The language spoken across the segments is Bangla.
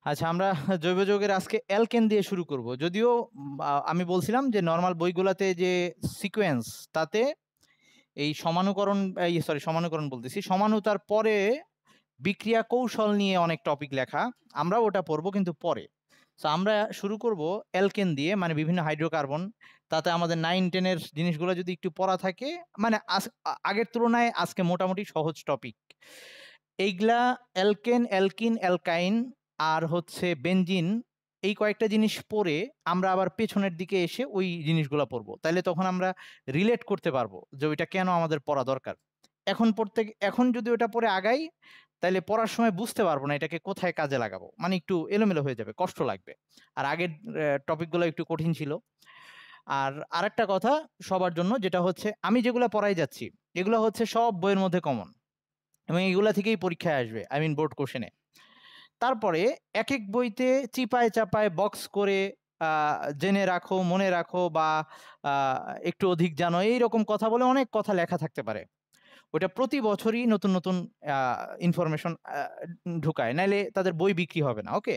আচ্ছা, আমরা জৈব যৌগের আজকে অ্যালকেন দিয়ে শুরু করব। যদিও আমি বলছিলাম যে নরমাল বইগুলাতে যে সিকোয়েন্স, তাতে এই সমানুকরণ, সরি সমানুকরণ বলতেছি, সমানুতার পরে বিক্রিয়া কৌশল নিয়ে অনেক টপিক লেখা। আমরা ওটা পড়বো কিন্তু পরে। সো আমরা শুরু করব অ্যালকেন দিয়ে, মানে বিভিন্ন হাইড্রোকার্বন। তাতে আমাদের 9-10-এর জিনিসগুলো যদি একটু পড়া থাকে, মানে আগের তুলনায় আজকে মোটামুটি সহজ টপিক এইগুলা। অ্যালকেন, অ্যালকিন, অ্যালকাইন আর হচ্ছে বেনজিন, এই কয়েকটা জিনিস পড়ে আমরা আবার পেছনের দিকে এসে ওই জিনিসগুলো পড়বো। তাইলে তখন আমরা রিলেট করতে পারবো যে ওইটা কেন আমাদের পড়া দরকার। এখন যদি ওটা পড়ে আগাই, তাইলে পড়ার সময় বুঝতে পারবো না এটাকে কোথায় কাজে লাগাবো, মানে একটু এলোমেলো হয়ে যাবে, কষ্ট লাগবে। আর আগের টপিকগুলো একটু কঠিন ছিল। আর আরেকটা কথা সবার জন্য, যেটা হচ্ছে আমি যেগুলো পড়াই যাচ্ছি এগুলো হচ্ছে সব বইয়ের মধ্যে কমন, এবং এগুলা থেকেই পরীক্ষায় আসবে, আই মিন বোর্ড কোশ্চেনে। তারপরে এক এক বইতে চিপায় চাপায় বক্স করে জেনে রাখো, মনে রাখো, বা একটু অধিক জানো, এইরকম কথা বলে অনেক কথা লেখা থাকতে পারে। ওটা প্রতি বছরই নতুন নতুন ইনফরমেশন ঢুকায়, নাইলে তাদের বই বিক্রি হবে না। ওকে,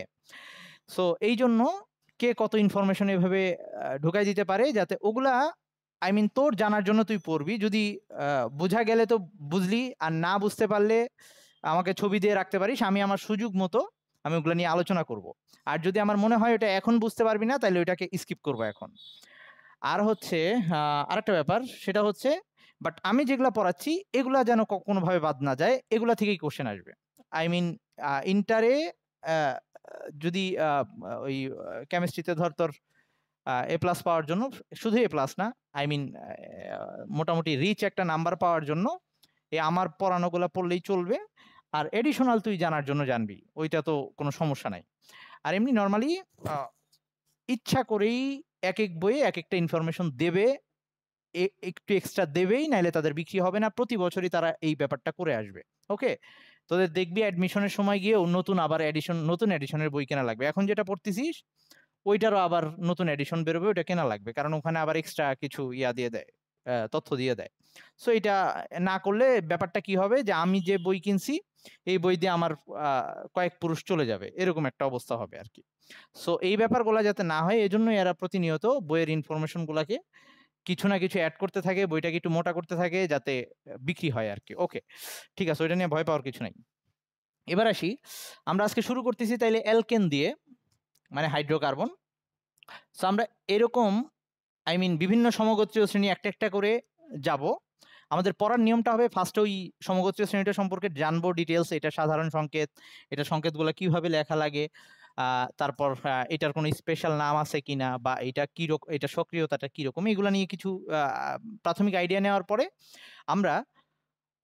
সো এই জন্য কে কত ইনফরমেশন এভাবে ঢুকাই দিতে পারে, যাতে ওগুলা, আই মিন তোর জানার জন্য তুই পড়বি। যদি বোঝা গেলে তো বুঝলি, আর না বুঝতে পারলে আমাকে ছবি দিয়ে রাখতে পারিস, আমি আমার সুযোগ মতো আমি ওগুলো নিয়ে আলোচনা করব। আর যদি আমার মনে হয় ওটা এখন বুঝতে পারবি না, তাহলে ওইটাকে স্কিপ করবো এখন। আর হচ্ছে আরেকটা ব্যাপার, সেটা হচ্ছে বাট আমি যেগুলা পড়াচ্ছি এগুলা যেন কোনোভাবে বাদ না যায়, এগুলা থেকেই কোশ্চেন আসবে। আই মিন ইন্টারে যদি ওই কেমিস্ট্রিতে ধর তোর A+ পাওয়ার জন্য, শুধু A+ না, আই মিন মোটামুটি রিচ একটা নাম্বার পাওয়ার জন্য আমার পড়ানোগুলা পড়লেই চলবে। আর এডিশনাল তুই জানার জন্য জানবি, ওইটা তো কোনো সমস্যা নাই। আর এমনি নর্মালি ইচ্ছা করেই এক এক বইয়ে এক একটা ইনফরমেশন দেবে, একটু এক্সট্রা দেবেই, নাইলে তাদের বিক্রি হবে না। প্রতি বছরই তারা এই ব্যাপারটা করে আসবে। ওকে, তোদের দেখবি অ্যাডমিশনের সময় গিয়েও নতুন এডিশনের বই কেনা লাগবে। এখন যেটা পড়তেছিস ওইটারও আবার নতুন এডিশন বেরোবে, ওইটা কেনা লাগবে, কারণ ওখানে আবার এক্সট্রা কিছু দিয়ে দেয়, তথ্য দিয়ে দেয়। সো এটা না করলে ব্যাপারটা কি হবে, যে আমি যে বই কিনছি এই বই দিয়ে আমার কয়েক পুরুষ চলে যাবে, এরকম একটা অবস্থা হবে আর কি। সো এই ব্যাপারগুলো যাতে না হয়, এজন্য এরা প্রতিনিয়ত বইয়ের ইনফরমেশন গুলাকে কিছু না কিছু অ্যাড করতে থাকে, বইটাকে একটু মোটা করতে থাকে, যাতে বিক্রি হয় আর কি। ওকে, ঠিক আছে, ওইটা নিয়ে ভয় পাওয়ার কিছু নাই। এবার আসি, আমরা আজকে শুরু করতেছি তাইলে অ্যালকেন দিয়ে, মানে হাইড্রোকার্বন। সো আমরা এরকম, আই মিন বিভিন্ন সমগোত্রীয় শ্রেণী একটা একটা করে যাব। আমাদের পড়ার নিয়মটা হবে, ফার্স্টে ওই সমগোত্রীয় শ্রেণীটা সম্পর্কে জানবো ডিটেলস, এটা সাধারণ সংকেত, এটা সংকেতগুলো কিভাবে লেখা লাগে, তারপর এটার কোনো স্পেশাল নাম আছে কিনা, বা এটা কিরকম, এটা সক্রিয়তাটা কিরকম, এগুলো নিয়ে কিছু প্রাথমিক আইডিয়া নেওয়ার পরে আমরা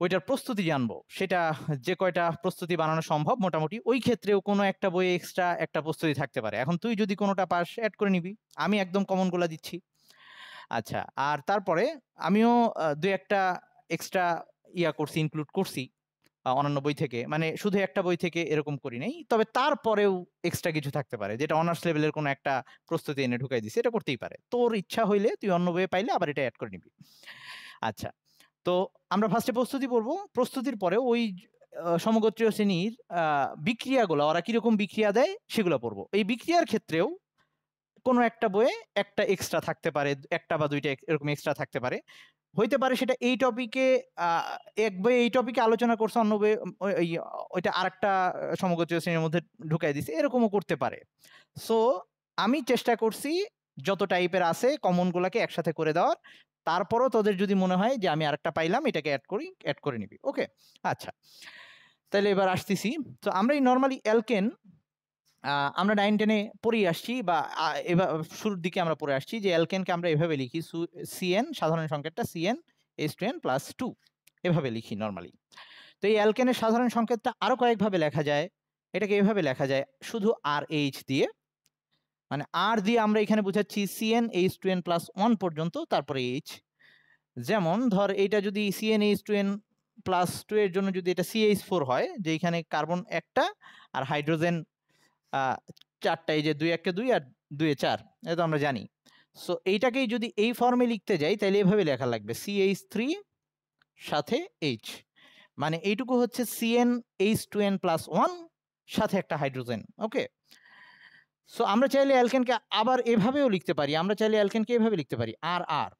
ওইটার প্রস্তুতি জানবো। সেটা যে কয়টা প্রস্তুতি বানানো সম্ভব মোটামুটি, ওই ক্ষেত্রেও কোনো একটা বইয়ে এক্সট্রা একটা প্রস্তুতি থাকতে পারে। এখন তুই যদি কোনোটা পাস, অ্যাড করে নিবি, আমি একদম কমনগুলো দিচ্ছি। আচ্ছা, আর তারপরে আমিও দুই একটা এক্সট্রা করছি, ইনক্লুড করছি অন্যান্য বই থেকে, মানে শুধু একটা বই থেকে এরকম করি নাই। তবে তারপরেও এক্সট্রা কিছু থাকতে পারে, যেটা অনার্স লেভেলের কোনো একটা প্রস্তুতি এনে ঢুকাই দিছে, এটা করতেই পারে। তোর ইচ্ছা হইলে তুই অন্য বইয়ে পাইলে আবার এটা অ্যাড করে নিবি। আচ্ছা, তো আমরা ফার্স্টে প্রস্তুতি পড়বো। প্রস্তুতির পরে ওই সমগোত্রীয় শ্রেণীর বিক্রিয়াগুলো, ওরা কিরকম বিক্রিয়া দেয় সেগুলো পড়বো। এই বিক্রিয়ার ক্ষেত্রেও কোনো একটা বইয়ে একটা এক্সট্রা থাকতে পারে, একটা বা দুইটা এরকম এক্সট্রা থাকতে পারে। হইতে পারে সেটা এই টপিকে, এক বইয়ে এই টপিকে আলোচনা করছে, অন্য বইয়ে ওইটা আরেকটা সমগোত্রীয় শ্রেণীর মধ্যে ঢুকাই দিছে, এরকমও করতে পারে। সো আমি চেষ্টা করছি যত টাইপের আছে কমন গুলাকে একসাথে করে দেওয়ার। তারপরও তোদের যদি মনে হয় যে আমি আরেকটা পাইলাম, এটাকে অ্যাড করে নিবি। ওকে, আচ্ছা, তাহলে এবার আসতেছি। তো আমরা এই নর্মালি অ্যালকেন আমরা 9-10-এ পড়েই আসছি, বা এবার শুরুর দিকে আমরা পড়ে আসছি যে অ্যালকেনকে আমরা এভাবে লিখি, CN, সাধারণ সংকেতটা CN H2n+2, এভাবে লিখি নর্মালি। তো এই অ্যালকেনের সাধারণ সংকেতটা আরো কয়েকভাবে লেখা যায়। এটাকে এভাবে লেখা যায় শুধু RH দিয়ে, মানে আর দিয়ে আমরা এখানে বুঝাচ্ছি CN H2n+1 পর্যন্ত, তারপরে H। যেমন ধর এইটা যদি CnH2n+2 এর জন্য যদি এটা CH4 হয়, যে এখানে কার্বন একটা আর হাইড্রোজেন 4টা, এই যে 2 আর 2 4, এটা তো আমরা জানি। সো এইটাকেই যদি এই ফর্মে লিখতে যাই, তাহলে এভাবে লেখা লাগবে CH3 সাথে H, মানে এইটুকু হচ্ছে CnH2n+1, সাথে একটা হাইড্রোজেন। ওকে, সো আমরা চাইলে অ্যালকেনকে আবার এভাবেও লিখতে পারি, আমরা চাইলে অ্যালকেনকে এভাবে লিখতে পারি আর আর।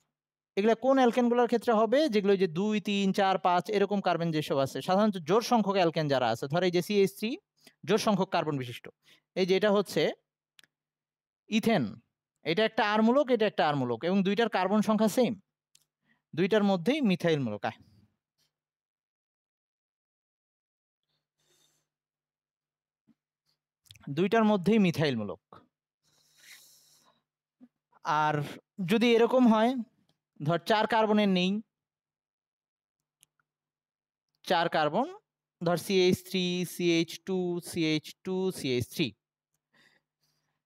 এগুলা কোন অ্যালকেনগুলোর ক্ষেত্রে হবে? যেগুলো যে 2 3 4 5 এরকম কার্বন যেসব আছে, সাধারণত জোড় সংখ্যক অ্যালকেন যারা আছে, ধর এই যে CH3 জোড় সংখ্যক কার্বন বিশিষ্ট, এই যে এটা হচ্ছে ইথেন, এটা একটা আর মূলক, এটা একটা আর মূলক, এবং দুইটার কার্বন সংখ্যা সেম, দুইটার মধ্যেই মিথাইল মূলক। দুইটার মধ্যেই মিথাইল মূলক। আর যদি এরকম হয়, ধর 4 কার্বনের নেই, 4 কার্বন, ধর CH3 CH2 CH2 CH3,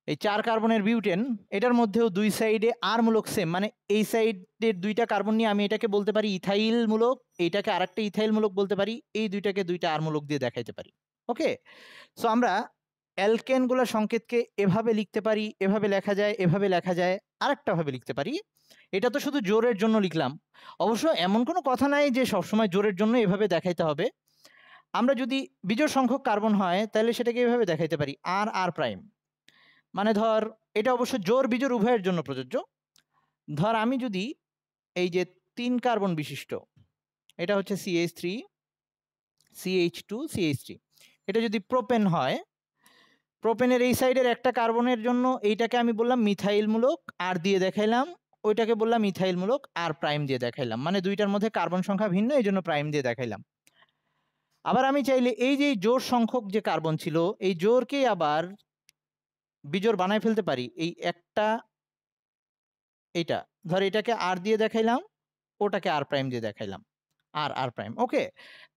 এই 4 কার্বনের বিউটেন, এটার মধ্যেও দুই সাইডে আর মূলক সেম, মানে এই সাইডের দুইটা কার্বন নিয়ে আমি এটাকে বলতে পারি ইথাইল মূলক, এইটাকে আরেকটা ইথাইল মূলক বলতে পারি, এই দুইটাকে দুইটা আর মূলক দিয়ে দেখাইতে পারি। ওকে, সো আমরা অ্যালকেনগুলোর সংকেতকে এভাবে লিখতে পারি, এভাবে লেখা যায়, এভাবে লেখা যায়, আরেকটা ভাবে লিখতে পারি। এটা তো শুধু জোরের জন্য লিখলাম, অবশ্য এমন কোনো কথা নাই যে সবসময় জোরের জন্য এভাবে দেখাইতে হবে। আমরা যদি বিজোড় সংখ্যক কার্বন হয় তাহলে সেটাকে এভাবে দেখাইতে পারি আর আর প্রাইম, মানে ধর এটা অবশ্য জোর বিজোড় উভয়ের জন্য প্রযোজ্য। ধর আমি যদি এই যে 3 কার্বন বিশিষ্ট, এটা হচ্ছে CH3 CH2 CH3, এটা যদি প্রোপেন হয়, প্রোপেনের এই সাইডের একটা কার্বনের জন্য এইটাকে আমি বললাম মিথাইল মূলক আর দিয়ে দেখাইলাম, ওইটাকে বললাম মিথাইল মূলক আর প্রাইম দিয়ে দেখাইলাম, মানে দুইটার মধ্যে কার্বন সংখ্যা ভিন্ন, এই জন্য প্রাইম দিয়ে দেখাইলাম। আবার আমি চাইলে এই যে জোড় সংখ্যক যে কার্বন ছিল, এই জোড়কেই আবার বিজোড় বানায় ফেলতে পারি, এই একটা এইটা, ধর এটাকে আর দিয়ে দেখাইলাম, ওটাকে আর প্রাইম দিয়ে দেখাইলাম, আর আর প্রাইম। ওকে,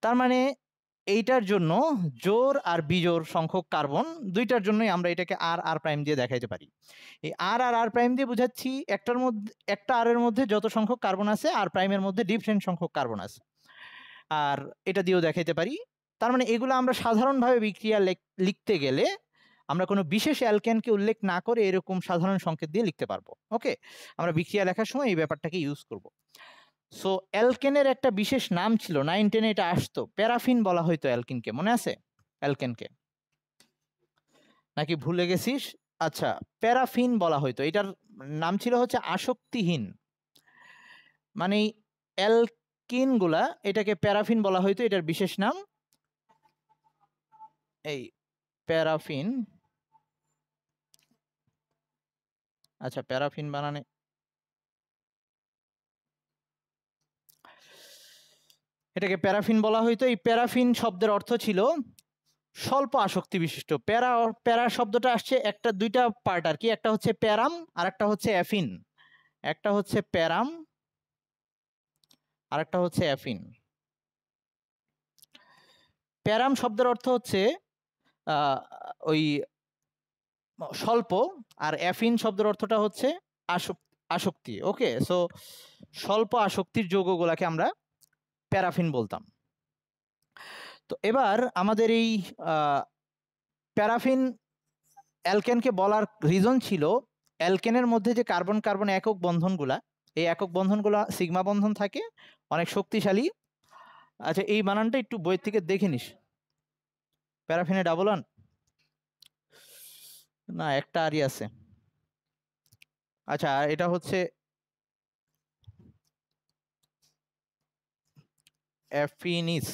তার মানে এইটার জন্য জোড় আর বিজোড় সংখ্যক কার্বন দুইটার জন্যই আমরা এটাকে আর আর প্রাইম দিয়ে দেখাইতে পারি। এই আর আর আর প্রাইম দিয়ে বুঝাচ্ছি একটার মধ্যে, একটা আর এর মধ্যে যত সংখ্যক কার্বন আছে আর প্রাইমের মধ্যে ডিফারেন্ট সংখ্যক কার্বন আছে, আর এটা দিয়েও দেখাইতে পারি। তার মানে এগুলো আমরা সাধারণভাবে বিক্রিয়া লিখতে গেলে আমরা কোনো বিশেষ অ্যালকেনকে উল্লেখ না করে এরকম সাধারণ সংকেত দিয়ে লিখতে পারবো। ওকে, আমরা বিক্রিয়া লেখার সময় এই ব্যাপারটাকে ইউজ করব। সো অ্যালকেনের একটা বিশেষ নাম ছিল, 9 10 এটা আসতো, প্যারাফিন বলা হইতো অ্যালকিনকে, মনে আছে অ্যালকেনকে নাকি ভুলে গেছিস? আচ্ছা, প্যারাফিন বলা হইতো, এটার নাম ছিল হচ্ছে আসক্তিহীন, মানে অ্যালকিন গুলা এটাকে প্যারাফিন বলা হইতো, এটার বিশেষ নাম এই প্যারাফিন। আচ্ছা, প্যারাফিন বানানে এটাকে প্যারাফিন বলা হইতো। এই প্যারাফিন শব্দের অর্থ ছিল স্বল্প আসক্তি বিশিষ্ট। প্যারা, প্যারা শব্দটা আসছে একটা দুইটা পার্ট আর কি, একটা হচ্ছে প্যারাম আর একটা হচ্ছে অ্যাফিন, একটা হচ্ছে প্যারাম আর একটা হচ্ছে অ্যাফিন। প্যারাম শব্দের অর্থ হচ্ছে ওই স্বল্প, আর অ্যাফিন শব্দের অর্থটা হচ্ছে আসক্তি। ওকে, সো স্বল্প আসক্তির যৌগগুলাকে আমরা প্যারাফিন বলতাম। তো এবার আমাদের এই প্যারাফিন অ্যালকেনকে বলার রিজন ছিল অ্যালকেনের মধ্যে যে কার্বন কার্বন একক বন্ধনগুলা, এই একক বন্ধনগুলা সিগমা বন্ধন থাকে, অনেক শক্তিশালী। আচ্ছা, এই বানানটা একটু বই থেকে দেখে নিস, প্যারাফিনে ডাবল ওয়ান না, একটা আরই আছে। আচ্ছা, এটা হচ্ছে অ্যাফিনিস,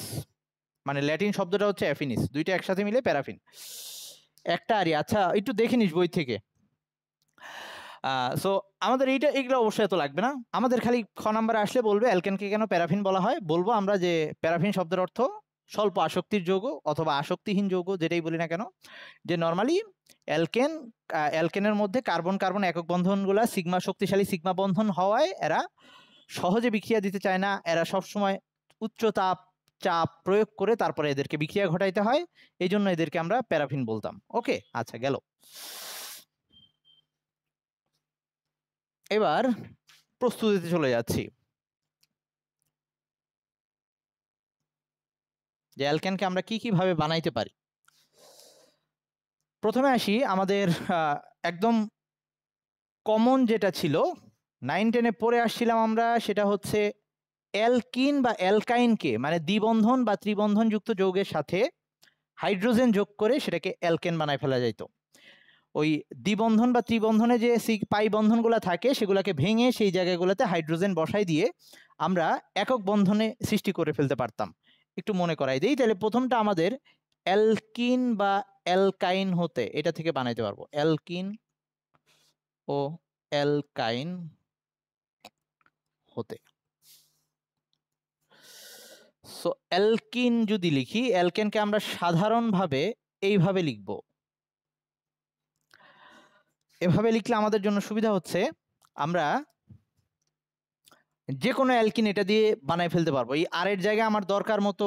মানে ল্যাটিন শব্দটা হচ্ছে অ্যাফিনিস, দুইটা একসাথে মিলে প্যারাফিন, একটা আরই। আচ্ছা, একটু দেখে নিস বই থেকে। সো আমাদের এইগুলো অবশ্যই এত লাগবে না, আমাদের খালি খ নাম্বারে আসলে বলবে অ্যালকেনকে কেন প্যারাফিন বলা হয়, বলবো আমরা যে প্যারাফিন শব্দের অর্থ স্বল্প আসক্তির যৌগ অথবা আসক্তিহীন যৌগ, যেটাই বলি না কেন, যে নর্মালি অ্যালকেনের মধ্যে কার্বন কার্বন একক বন্ধনগুলা সিগমা শক্তিশালী সিগমা বন্ধন হওয়ায় এরা সহজে বিক্রিয়া দিতে চায় না, এরা সবসময় উচ্চ চাপ প্রয়োগ করে তারপরে এদেরকে বিক্রিয়া ঘটাইতে হয়, এই জন্য এদেরকে আমরা প্যারাফিন বলতাম। ওকে, আচ্ছা গেল। এবার প্রস্তুতিতে চলে যাচ্ছি, যে অ্যালকেনকে আমরা কি কিভাবে বানাইতে পারি। প্রথমে আসি আমাদের একদম কমন যেটা ছিল 9 10-এ পড়ে আসছিলাম আমরা, সেটা হচ্ছে অ্যালকিন বা অ্যালকাইনকে, মানে দ্বিবন্ধন বা ত্রিবন্ধন যুক্ত যৌগের সাথে হাইড্রোজেন যোগ করে সেটাকে অ্যালকেন বানায় ফেলা যাইতো। ওই দ্বিবন্ধন বা ত্রিবন্ধনে যে পাই বন্ধনগুলো থাকে সেগুলোকে ভেঙে সেই জায়গাগুলোতে হাইড্রোজেন বসাই দিয়ে আমরা একক বন্ধনে সৃষ্টি করে ফেলতে পারতাম। একটু মনে করাই দিই, তাহলে প্রথমটা আমাদের অ্যালকিন বা অ্যালকাইন হতে এটা থেকে বানাইতে পারবো, অ্যালকিন ও অ্যালকাইন হতে। সো অ্যালকিন যদি লিখি, অ্যালকেনকে আমরা সাধারণভাবে এইভাবে লিখব। এভাবে লিখলে আমাদের জন্য সুবিধা হচ্ছে আমরা যে কোনো অ্যালকিন এটা দিয়ে বানাই ফেলতে পারবো। এই আর এর জায়গায় আমার দরকার মতো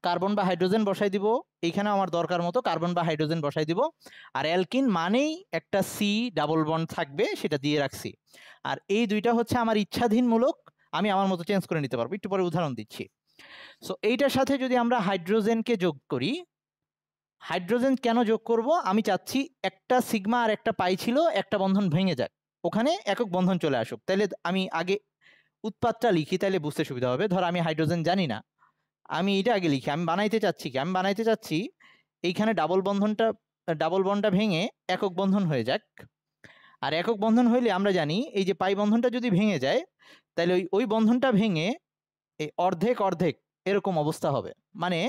কার্বন বা হাইড্রোজেন বসাই দিব, এইখানে আমার দরকার মতো কার্বন বা হাইড্রোজেন বসাই দিব। আর অ্যালকিন মানেই একটা সি ডাবল বন্ড থাকবে, সেটা দিয়ে রাখছি। আর এই দুইটা হচ্ছে আমার ইচ্ছাধীনমূলক, আমি আমার মতো চেঞ্জ করে নিতে পারবো। একটু পরে উদাহরণ দিচ্ছি। সো এইটার সাথে যদি আমরা হাইড্রোজেনকে যোগ করি, হাইড্রোজেন কেন যোগ করব? আমি চাচ্ছি একটা সিগমা আর একটা পাই ছিল, একটা বন্ধন ভেঙে যাক, ওখানে একক বন্ধন চলে আসুক। তাহলে আমি আগে উৎপাদটা লিখি, তাহলে বুঝতে সুবিধা হবে। ধর আমি হাইড্রোজেন জানি না, আমি এটা আগে লিখি। আমি বানাইতে চাচ্ছি কি? আমি বানাইতে চাচ্ছি এইখানে ডাবল বন্ডটা ভেঙে একক বন্ধন হয়ে যাক। আর একক বন্ধন হইলে আমরা জানি এই যে পাই বন্ধনটা যদি ভেঙে যায়, তাহলে ওই বন্ধনটা ভেঙে এই অর্ধেক অর্ধেক এরকম অবস্থা হবে। মানে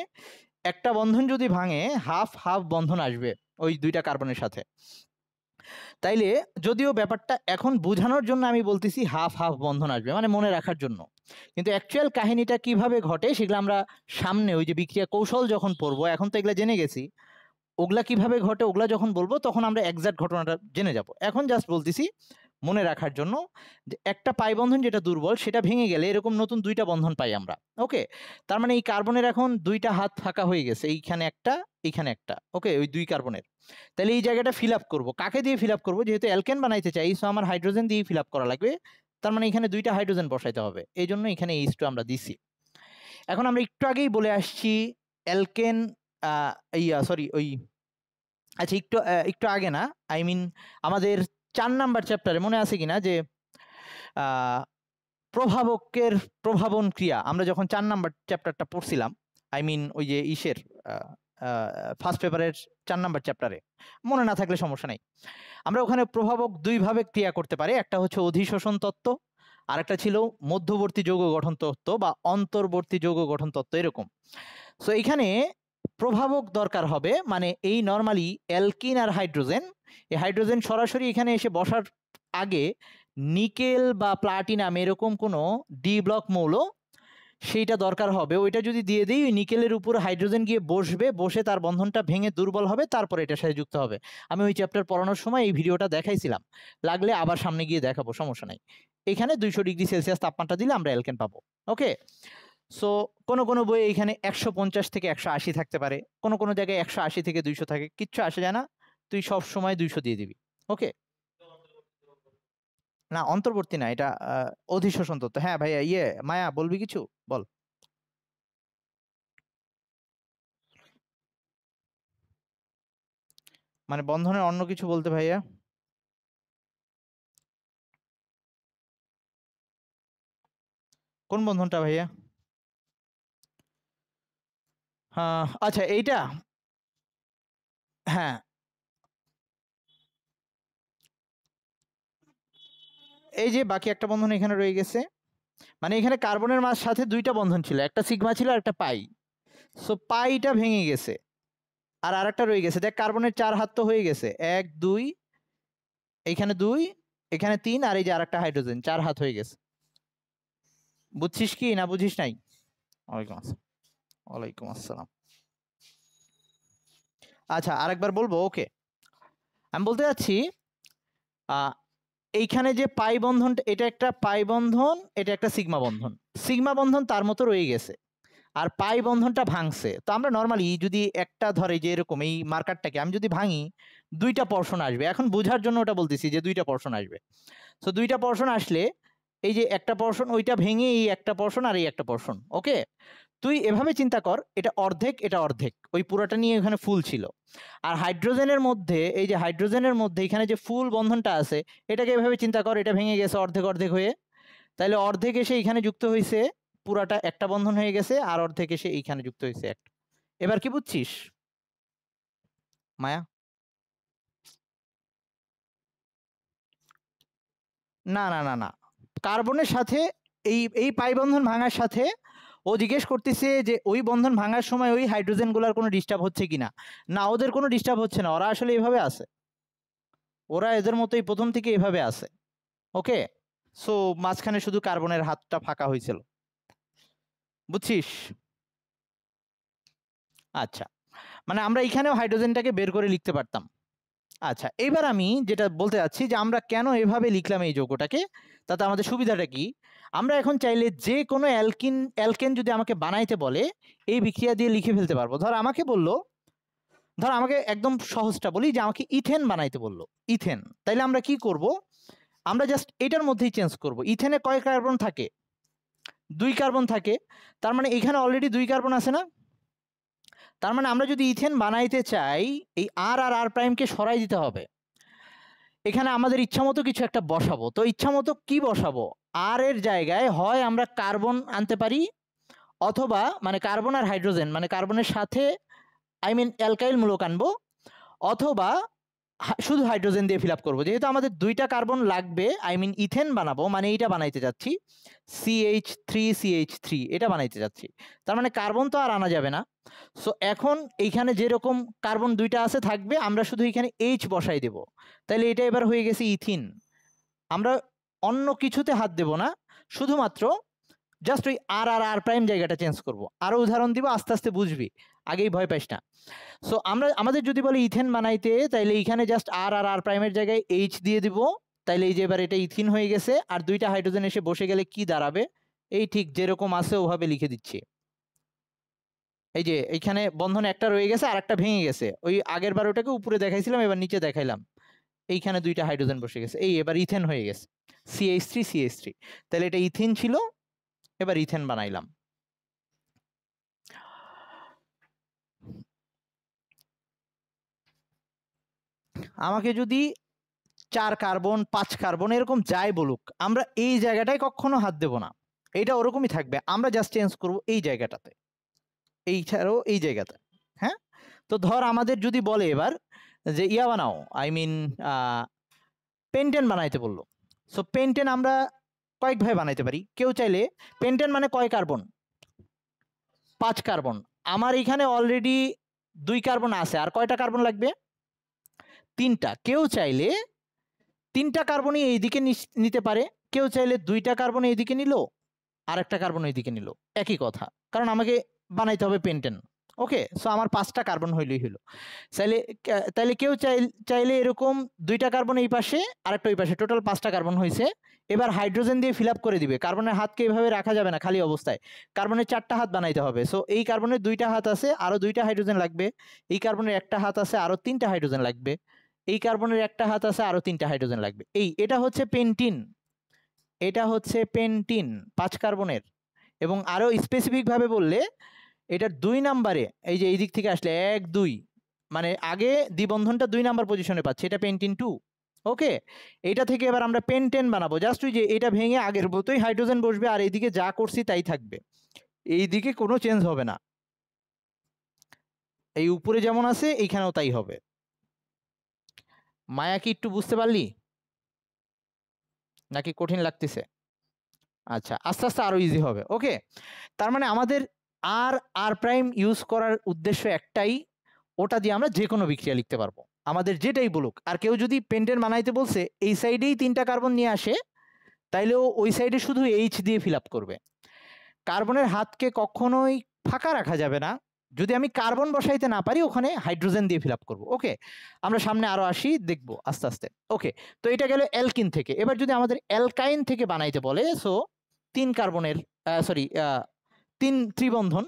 একটা বন্ধন যদি ভাঙে হাফ হাফ বন্ধন আসবে ওই দুইটা কার্বনের সাথে। তাইলে যদিও ব্যাপারটা এখন বোঝানোর জন্য আমি বলতেছি হাফ হাফ বন্ধন আসবে, মানে মনে রাখার জন্য, কিন্তু অ্যাকচুয়াল কাহিনীটা কিভাবে ঘটে সেগুলো আমরা সামনে ওই যে বিক্রিয়া কৌশল যখন পড়বো, এখন তো এগুলা জেনে গেছি, ওগুলা কিভাবে ঘটে ওগুলা যখন বলবো তখন আমরা এক্সাক্ট ঘটনাটা জেনে যাব। এখন জাস্ট বলতেছি মনে রাখার জন্য যে একটা পাই বন্ধন যেটা দুর্বল সেটা ভেঙে গেলে এরকম নতুন দুইটা বন্ধন পাই আমরা। ওকে, তার মানে এই কার্বনের এখন দুইটা হাত ফাঁকা হয়ে গেছে, এইখানে একটা এইখানে একটা। ওকে, ওই দুই কার্বনের। তাহলে এই জায়গাটা ফিল আপ করবো, কাকে দিয়ে ফিল আপ করবো? যেহেতু অ্যালকেন বানাইতে চাই, সো আমার হাইড্রোজেন দিয়ে ফিল আপ করা লাগবে। তার মানে এখানে দুইটা হাইড্রোজেন বসাইতে হবে, এই জন্য এখানে H2 আমরা দিছি। এখন আমরা একটু আগেই বলে আসছি অ্যালকেন সরি ওই আচ্ছা একটু আগে না, আই মিন আমাদের 4 নাম্বার চ্যাপ্টারে মনে আছে কিনা যে প্রভাবকের প্রভাবন ক্রিয়া, আমরা যখন 4 নাম্বার চ্যাপ্টারটা পড়ছিলাম, আই মিন ওই যে ইসের ফার্স্ট পেপারের 4 নাম্বার চ্যাপ্টারে, মনে না থাকলে সমস্যা নাই। আমরা ওখানে প্রভাবক দুইভাবে ক্রিয়া করতে পারে, একটা হচ্ছে অধিশোষণ তত্ত্ব, আর একটা ছিল মধ্যবর্তী যৌগ গঠন তত্ত্ব বা অন্তর্বর্তী যৌগ গঠন তত্ত্ব, এরকম। সো এখানে প্রভাবক দরকার হবে, মানে এই নর্মালি অ্যালকিন আর হাইড্রোজেন, এই হাইড্রোজেন সরাসরি এখানে এসে বসার আগে নিকেল বা প্লাটিনাম এরকম কোনো ডি ব্লক মৌল সেইটা দরকার হবে। ওইটা যদি দিয়ে দিই, ওই নিকেলের উপর হাইড্রোজেন গিয়ে বসবে, বসে তার বন্ধনটা ভেঙে দুর্বল হবে, তারপরে এটার সাথে যুক্ত হবে। আমি ওই চ্যাপ্টার পড়ানোর সময় এই ভিডিওটা দেখাইছিলাম, লাগলে আবার সামনে গিয়ে দেখাবো, সমস্যা নাই। এখানে 200 ডিগ্রি সেলসিয়াস তাপমাত্রা দিলে আমরা অ্যালকেন পাবো। ওকে, সো কোনো বইয়ে এখানে 150 থেকে 180 থাকতে পারে, কোনো জায়গায় 180 থেকে 200 থাকে, কিচ্ছু আসে যায় না, তুই সব সময় 200 দিয়ে দিবি। ওকে, না অন্তর্বর্তী না, এটা অধিশোষণ তত্ত্ব। হ্যাঁ ভাইয়া, মায়া বলবি কিছু বল। মানে বন্ধনের অন্য কিছু বলতে ভাইয়া? কোন বন্ধনটা ভাইয়া? আচ্ছা এইটা, হ্যাঁ এই যে বাকি একটা বন্ধন এখানে রয়ে গেছে, মানে এখানে কার্বনের মাঝ সাথে দুইটা বন্ধন ছিল, একটা সিগমা ছিল আর একটা পাই। সো পাইটা ভেঙে গেছে, আর আরেকটা রয়ে গেছে। দেখ কার্বনের 4 হাত তো হয়ে গেছে, 1 2, এখানে 2, এখানে 3, আর এই যে আরেকটা হাইড্রোজেন, 4 হাত হয়ে গেছে। বুঝছিস কি না বুঝিস নাই? ওয়ালাইকুম আসসালাম। ওয়ালাইকুম আসসালাম। আচ্ছা আরেকবার বলবো। ওকে, আমি বলতে যাচ্ছি এইখানে যে পাই বন্ধনটা, এটা একটা পাই বন্ধন, এটা একটা সিগমা বন্ধন। সিগমা বন্ধন তার মতো রয়ে গেছে, আর পাই বন্ধনটা ভাঙছে। তো আমরা নর্মালি যদি একটা ধরে যে এরকম এই মার্কারটাকে আমি যদি ভাঙি, দুইটা পোরশন আসবে। এখন বোঝার জন্য ওটা বলতেছি যে দুইটা পোরশন আসবে। সো দুইটা পোরশন আসলে এই যে একটা পোরশন ওইটা ভেঙে এই একটা পোরশন আর এই একটা পোরশন। ওকে, তুই এভাবে চিন্তা কর, এটা অর্ধেক এটা অর্ধেক, ওই পুরোটা নিয়ে এখানে ফুল ছিল। আর হাইড্রোজেনের মধ্যে, এই যে হাইড্রোজেনের মধ্যে এখানে যে ফুল বন্ধনটা আছে, এটাকে এভাবে চিন্তা কর, এটা ভেঙে গেছে অর্ধেক অর্ধেক হয়ে। তাহলে অর্ধেক এসে এখানে যুক্ত হয়েছে, পুরাটা একটা বন্ধন হয়ে গেছে, আর অর্ধেক এসে এইখানে যুক্ত হয়েছে একটা। এবার কি বুঝছিস? মায়া? না না না না, কার্বনের সাথে এই পাই বন্ধন ভাঙার সাথে ও জিজ্ঞেস করতেছে যে ওই বন্ধন ভাঙার সময় ওই হাইড্রোজেন গুলার কোনো ডিস্টার্ব হচ্ছে কিনা। না, ওদের কোনো ডিস্টার্ব হচ্ছে না, ওরা আসলে এভাবে আছে, ওরা এদের মতোই প্রথম থেকে এভাবে আছে। ওকে, সো মাঝখানে শুধু কার্বনের হাতটা ফাঁকা হয়েছিল, বুঝছিস? আচ্ছা, মানে আমরা এখানেও হাইড্রোজেনটাকে বের করে লিখতে পারতাম। আচ্ছা, এবার আমি যেটা বলতে যাচ্ছি যে আমরা কেন এভাবে লিখলাম এই যৌগটাকে, তাতে আমাদের সুবিধাটা কি। আমরা এখন চাইলে যে কোনো অ্যালকেন যদি আমাকে বানাইতে বলে এই বিক্রিয়া দিয়ে লিখে ফেলতে পারবো। ধর আমাকে একদম সহজটা বলি যে আমাকে ইথেন বানাইতে বললো, ইথেন, তাইলে আমরা কি করব, আমরা জাস্ট এটার মধ্যেই চেঞ্জ করব। ইথেনে কয় কার্বন থাকে? 2 কার্বন থাকে, তার মানে এখানে অলরেডি 2 কার্বন আছে না? তার মানে আমরা যদি ইথেন বানাইতে চাই এই আর আর প্রাইমকে সরাই দিতে হবে। এখানে আমাদের ইচ্ছামতো কিছু একটা বসাবো, তো ইচ্ছামতো কি বসাবো? আর এর জায়গায় হয় আমরা কার্বন আনতে পারি, অথবা মানে কার্বন আর হাইড্রোজেন মানে কার্বনের সাথে অ্যালকাইল মূলক আনবো, অথবা শুধু হাইড্রোজেন দিয়ে ফিল আপ করবো। যেহেতু আমাদের 2টা কার্বন লাগবে, ইথেন বানাবো, মানে এইটা বানাইতে যাচ্ছি CH3 এটা বানাইতে যাচ্ছি, তার মানে কার্বন তো আর আনা যাবে না। সো এখন এইখানে যেরকম কার্বন 2টা আছে থাকবে, আমরা শুধু এখানে H বসাই দেব, তাহলে এটা এবার হয়ে গেছে ইথিন। আমরা অন্য কিছুতে হাত দেব না, শুধুমাত্র জাস্ট ওই আর প্রাইম জায়গাটা চেঞ্জ করব। আরো উদাহরণ দিব, আস্তে আস্তে বুঝবি, আগেই ভয় পাইস না। সো আমাদের যদি বলে ইথেন বানাইতে, তাইলে এইখানে জাস্ট আর প্রাইমের জায়গায় H দিয়ে দিব, তাইলে এই যে এবার এটা ইথিন হয়ে গেছে। আর 2টা হাইড্রোজেন এসে বসে গেলে কি দাঁড়াবে, এই ঠিক যেরকম আছে ওভাবে লিখে দিচ্ছি। এই যে এইখানে বন্ধন একটা রয়ে গেছে আর একটা ভেঙে গেছে, ওই আগের বার ওটাকে উপরে দেখাইছিলাম, এবার নিচে দেখাইলাম। এইখানে 2টা হাইড্রোজেন বসে গেছে, এই এবার ইথেন হয়ে গেছে, CH3 তাহলে এটা ইথিন ছিল, এবার ইথেন বানাইলাম। আমাকে যদি 4 কার্বন 5 কার্বন এরকম যাই বলুক, আমরা এই জায়গাটায় কখনো হাত দেব না, এটা ওরকমই থাকবে। আমরা জাস্ট চেঞ্জ করব এই জায়গাটাতে, এই ছাড়াও এই জায়গাতে। হ্যাঁ, তো ধর আমাদের যদি বলে এবার যে ইয়া বানাও, পেন্টেন বানাইতে বললো। সো পেন্টেন আমরা কয়েকভাবে বানাইতে পারি। কেউ চাইলে পেন্টেন মানে কয় কার্বন? 5 কার্বন। আমার এখানে অলরেডি 2 কার্বন আছে, আর কয়টা কার্বন লাগবে? 3টা। কেউ চাইলে 3টা কার্বনই এইদিকে নিতে পারে, কেউ চাইলে 2টা কার্বন এইদিকে নিল, আর একটা কার্বন এইদিকে নিল, একই কথা, কারণ আমাকে বানাইতে হবে পেন্টেন। ওকে, সো আমার 5টা কার্বন হইলেই হলো। তাইলে কেউ চাইলে এরকম 2টা কার্বন এই পাশে আর একটা ওই পাশে, টোটাল 5টা কার্বন হয়েছে। এবার হাইড্রোজেন দিয়ে ফিল আপ করে দিবে। কার্বনের হাতকে এইভাবে রাখা যাবে না খালি অবস্থায়, কার্বনের 4টা হাত বানাইতে হবে। সো এই কার্বনের 2টা হাত আছে, আরো 2টা হাইড্রোজেন লাগবে। এই কার্বনের একটা হাত আছে, আরো 3টা হাইড্রোজেন লাগবে। এই কার্বনের একটা হাত আছে, আরো 3টা হাইড্রোজেন লাগবে। এটা হচ্ছে পেন্টিন, এটা হচ্ছে পেন্টিন 5 কার্বনের। এবং আরো স্পেসিফিক ভাবে বললে এটার 2 নাম্বারে, এই যে এই দিক থেকে আসলে 1 2, মানে আগে দ্বিবন্ধনটা 2 নাম্বার পজিশনে পাচ্ছে, এটা পেন্টিন 2। ওকে, এটা থেকে এবার আমরা পেন্টেন বানাবো। জাস্ট ওই যে এটা ভেঙে আগের মতোই হাইড্রোজেন বসবে, আর এইদিকে যা করছি তাই থাকবে, এইদিকে কোনো চেঞ্জ হবে না। এই উপরে যেমন আছে এইখানেও তাই হবে। মায়া কি একটু বুঝতে পারলি নাকি কঠিন লাগতেছে? আচ্ছা, আস্তে আস্তে আরো ইজি হবে। ওকে, তার মানে আমাদের আর প্রাইম ইউজ করার উদ্দেশ্য একটাই, ওটা দিয়ে আমরা যে কোনো বিক্রিয়া লিখতে পারবো, আমাদের যেটাই বলুক। আর কেউ যদি পেন্টেন বানাইতে বলছে এই সাইডেই 3টা কার্বন নিয়ে আসে, তাইলেও ওই সাইডে শুধু H দিয়ে ফিল আপ করবে। কার্বনের হাতকে কখনোই ফাঁকা রাখা যাবে না, যদি আমি কার্বন বসাইতে না পারি ওখানে হাইড্রোজেন দিয়ে ফিল আপ করবো। ওকে, আমরা সামনে আরো আসি, দেখবো আস্তে আস্তে। ওকে, তো এটা গেল অ্যালকিন থেকে। এবার যদি আমাদের অ্যালকাইন থেকে বানাইতে বলে, সো 3 কার্বনের 3 ত্রিবন্ধন,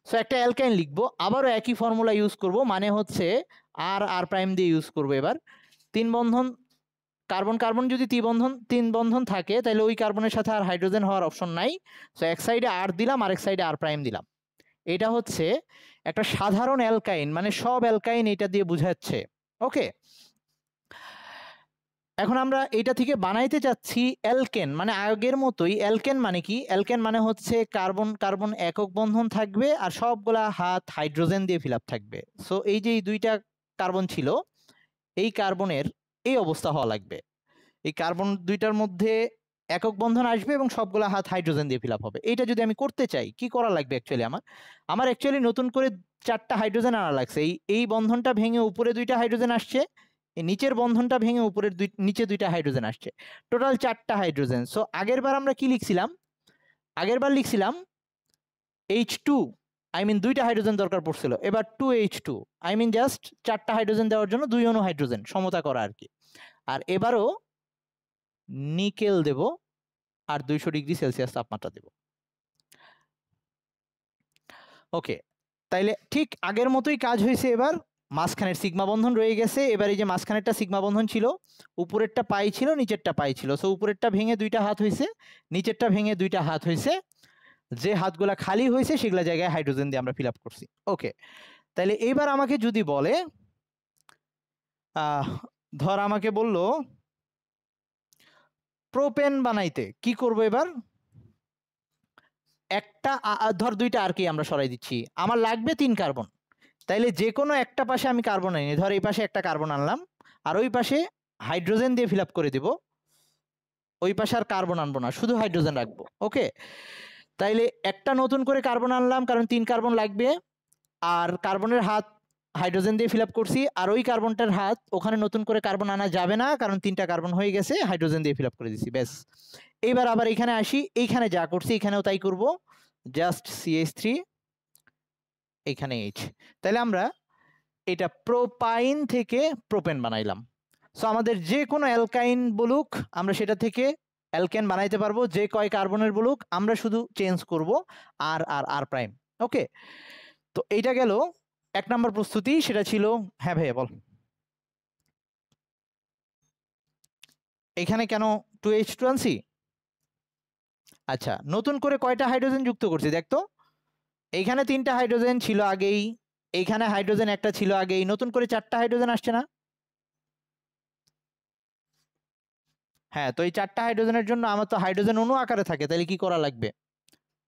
সো একটা অ্যালকাইন লিখবো, আবারও একই ফর্মুলা ইউজ করব, মানে হচ্ছে আর প্রাইম দিয়ে ইউজ করব। এবার 3 বন্ধন কার্বন কার্বন যদি 3 বন্ধন থাকে, তাহলে ওই কার্বনের সাথে আর হাইড্রোজেন হওয়ার অপশন নাই। সো এক সাইডে আর দিলাম, আরেক সাইডে আর প্রাইম দিলাম। এটা হচ্ছে একটা সাধারণ অ্যালকাইন, মানে সব অ্যালকাইন এটা দিয়ে বুঝাচ্ছে। ওকে, এখন আমরা এটা থেকে বানাইতে চাচ্ছি অ্যালকেন, মানে আগের মতোই। অ্যালকেন মানে কি? অ্যালকেন মানে হচ্ছে কার্বন কার্বন একক বন্ধন থাকবে, আর সবগুলা হাত হাইড্রোজেন দিয়ে ফিল আপ থাকবে। সো এই যে এই 2টা কার্বন ছিল, এই কার্বনের এই অবস্থা হওয়া লাগবে। এই কার্বন দুইটার মধ্যে একক বন্ধন আসবে এবং সবগুলা হাত হাইড্রোজেন দিয়ে ফিল আপ হবে। এইটা যদি আমি করতে চাই কি করা লাগবে অ্যাকচুয়ালি? আমার অ্যাকচুয়ালি নতুন করে 4টা হাইড্রোজেন আনা লাগছে। এই বন্ধনটা ভেঙে উপরে 2টা হাইড্রোজেন আসছে, এই নিচের বন্ধনটা ভেঙে উপরের নিচে 2টা হাইড্রোজেন আসছে, টোটাল 4টা হাইড্রোজেন। সো আগের বার আমরা কি লিখছিলাম? আগের বার লিখছিলাম H2, আই মিন 2টা হাইড্রোজেন দরকার পড়ছিল, এবার 2H2, আই মিন জাস্ট 4টা হাইড্রোজেন দেওয়ার জন্য 2 অণু হাইড্রোজেন সমতা করা আর কি। আর এবারও নিকেল দেব আর 200 ডিগ্রি সেলসিয়াস তাপমাত্রা দেব। ওকে, তাইলে ঠিক আগের মতোই কাজ হয়েছে। এবার মাঝখানের সিগমা বন্ধন রয়ে গেছে। এবার এই যে মাঝখানেরটা সিগমা বন্ধন ছিল, উপরেরটা পাই ছিল, নিচেরটা পাই ছিল। সো উপরেরটা ভেঙে 2টা হাত হয়েছে, নিচেরটা ভেঙে 2টা হাত হয়েছে। যে হাতগুলা খালি হয়েছে সেগুলা জায়গায় হাইড্রোজেন দিয়ে আমরা ফিল আপ করছি। ওকে, তাহলে এইবার আমাকে যদি বলে, ধর আমাকে বলল প্রোপেন বানাইতে কি করব? এবার একটা ধর 2টা আর কি আমরা সরাই দিচ্ছি, আমার লাগবে 3 কার্বন। তাইলে যে কোনো একটা পাশে আমি কার্বন আনি, ধর এই পাশে একটা কার্বন আনলাম আর ওই পাশে হাইড্রোজেন দিয়ে ফিল আপ করে দেব। ওই পাশে আর কার্বন আনবো না, শুধু হাইড্রোজেন রাখবো। ওকে, তাইলে একটা নতুন করে কার্বন আনলাম কারণ 3 কার্বন লাগবে, আর কার্বনের হাত হাইড্রোজেন দিয়ে ফিল আপ করছি, আর ওই কার্বনটার হাত ওখানে নতুন করে কার্বন আনা যাবে না কারণ 3টা কার্বন হয়ে গেছে, হাইড্রোজেন দিয়ে ফিল আপ করে দিছি। ব্যাস, এইবার আবার এইখানে আসি, এইখানে যা করছি এখানেও তাই করব, জাস্ট CH3, এখানে H। তাহলে আমরা এটা প্রোপাইন থেকে প্রোপেন বানাইলাম। সো আমাদের যে কোনো অ্যালকাইন বলুক আমরা সেটা থেকে অ্যালকেন বানাইতে পারবো, যে কয় কার্বনের বলুক আমরা শুধু চেঞ্জ করব আর আর আর প্রাইম। ওকে, তো এইটা গেল 1 নম্বর প্রস্তুতি, সেটা ছিল। হ্যাঁ ভাইয়া বল, এখানে কেন 2H2 আনছি? আচ্ছা, নতুন করে কয়টা হাইড্রোজেন যুক্ত করছি দেখতো? এইখানে 3টা হাইড্রোজেন ছিল আগেই, এইখানে হাইড্রোজেন একটা ছিল আগেই, নতুন করে 4টা হাইড্রোজেন আসছে না? হ্যাঁ, তো এই 4টা হাইড্রোজেনের জন্য আমার তো হাইড্রোজেন অণু আকারে থাকে, তাহলে কি করা লাগবে?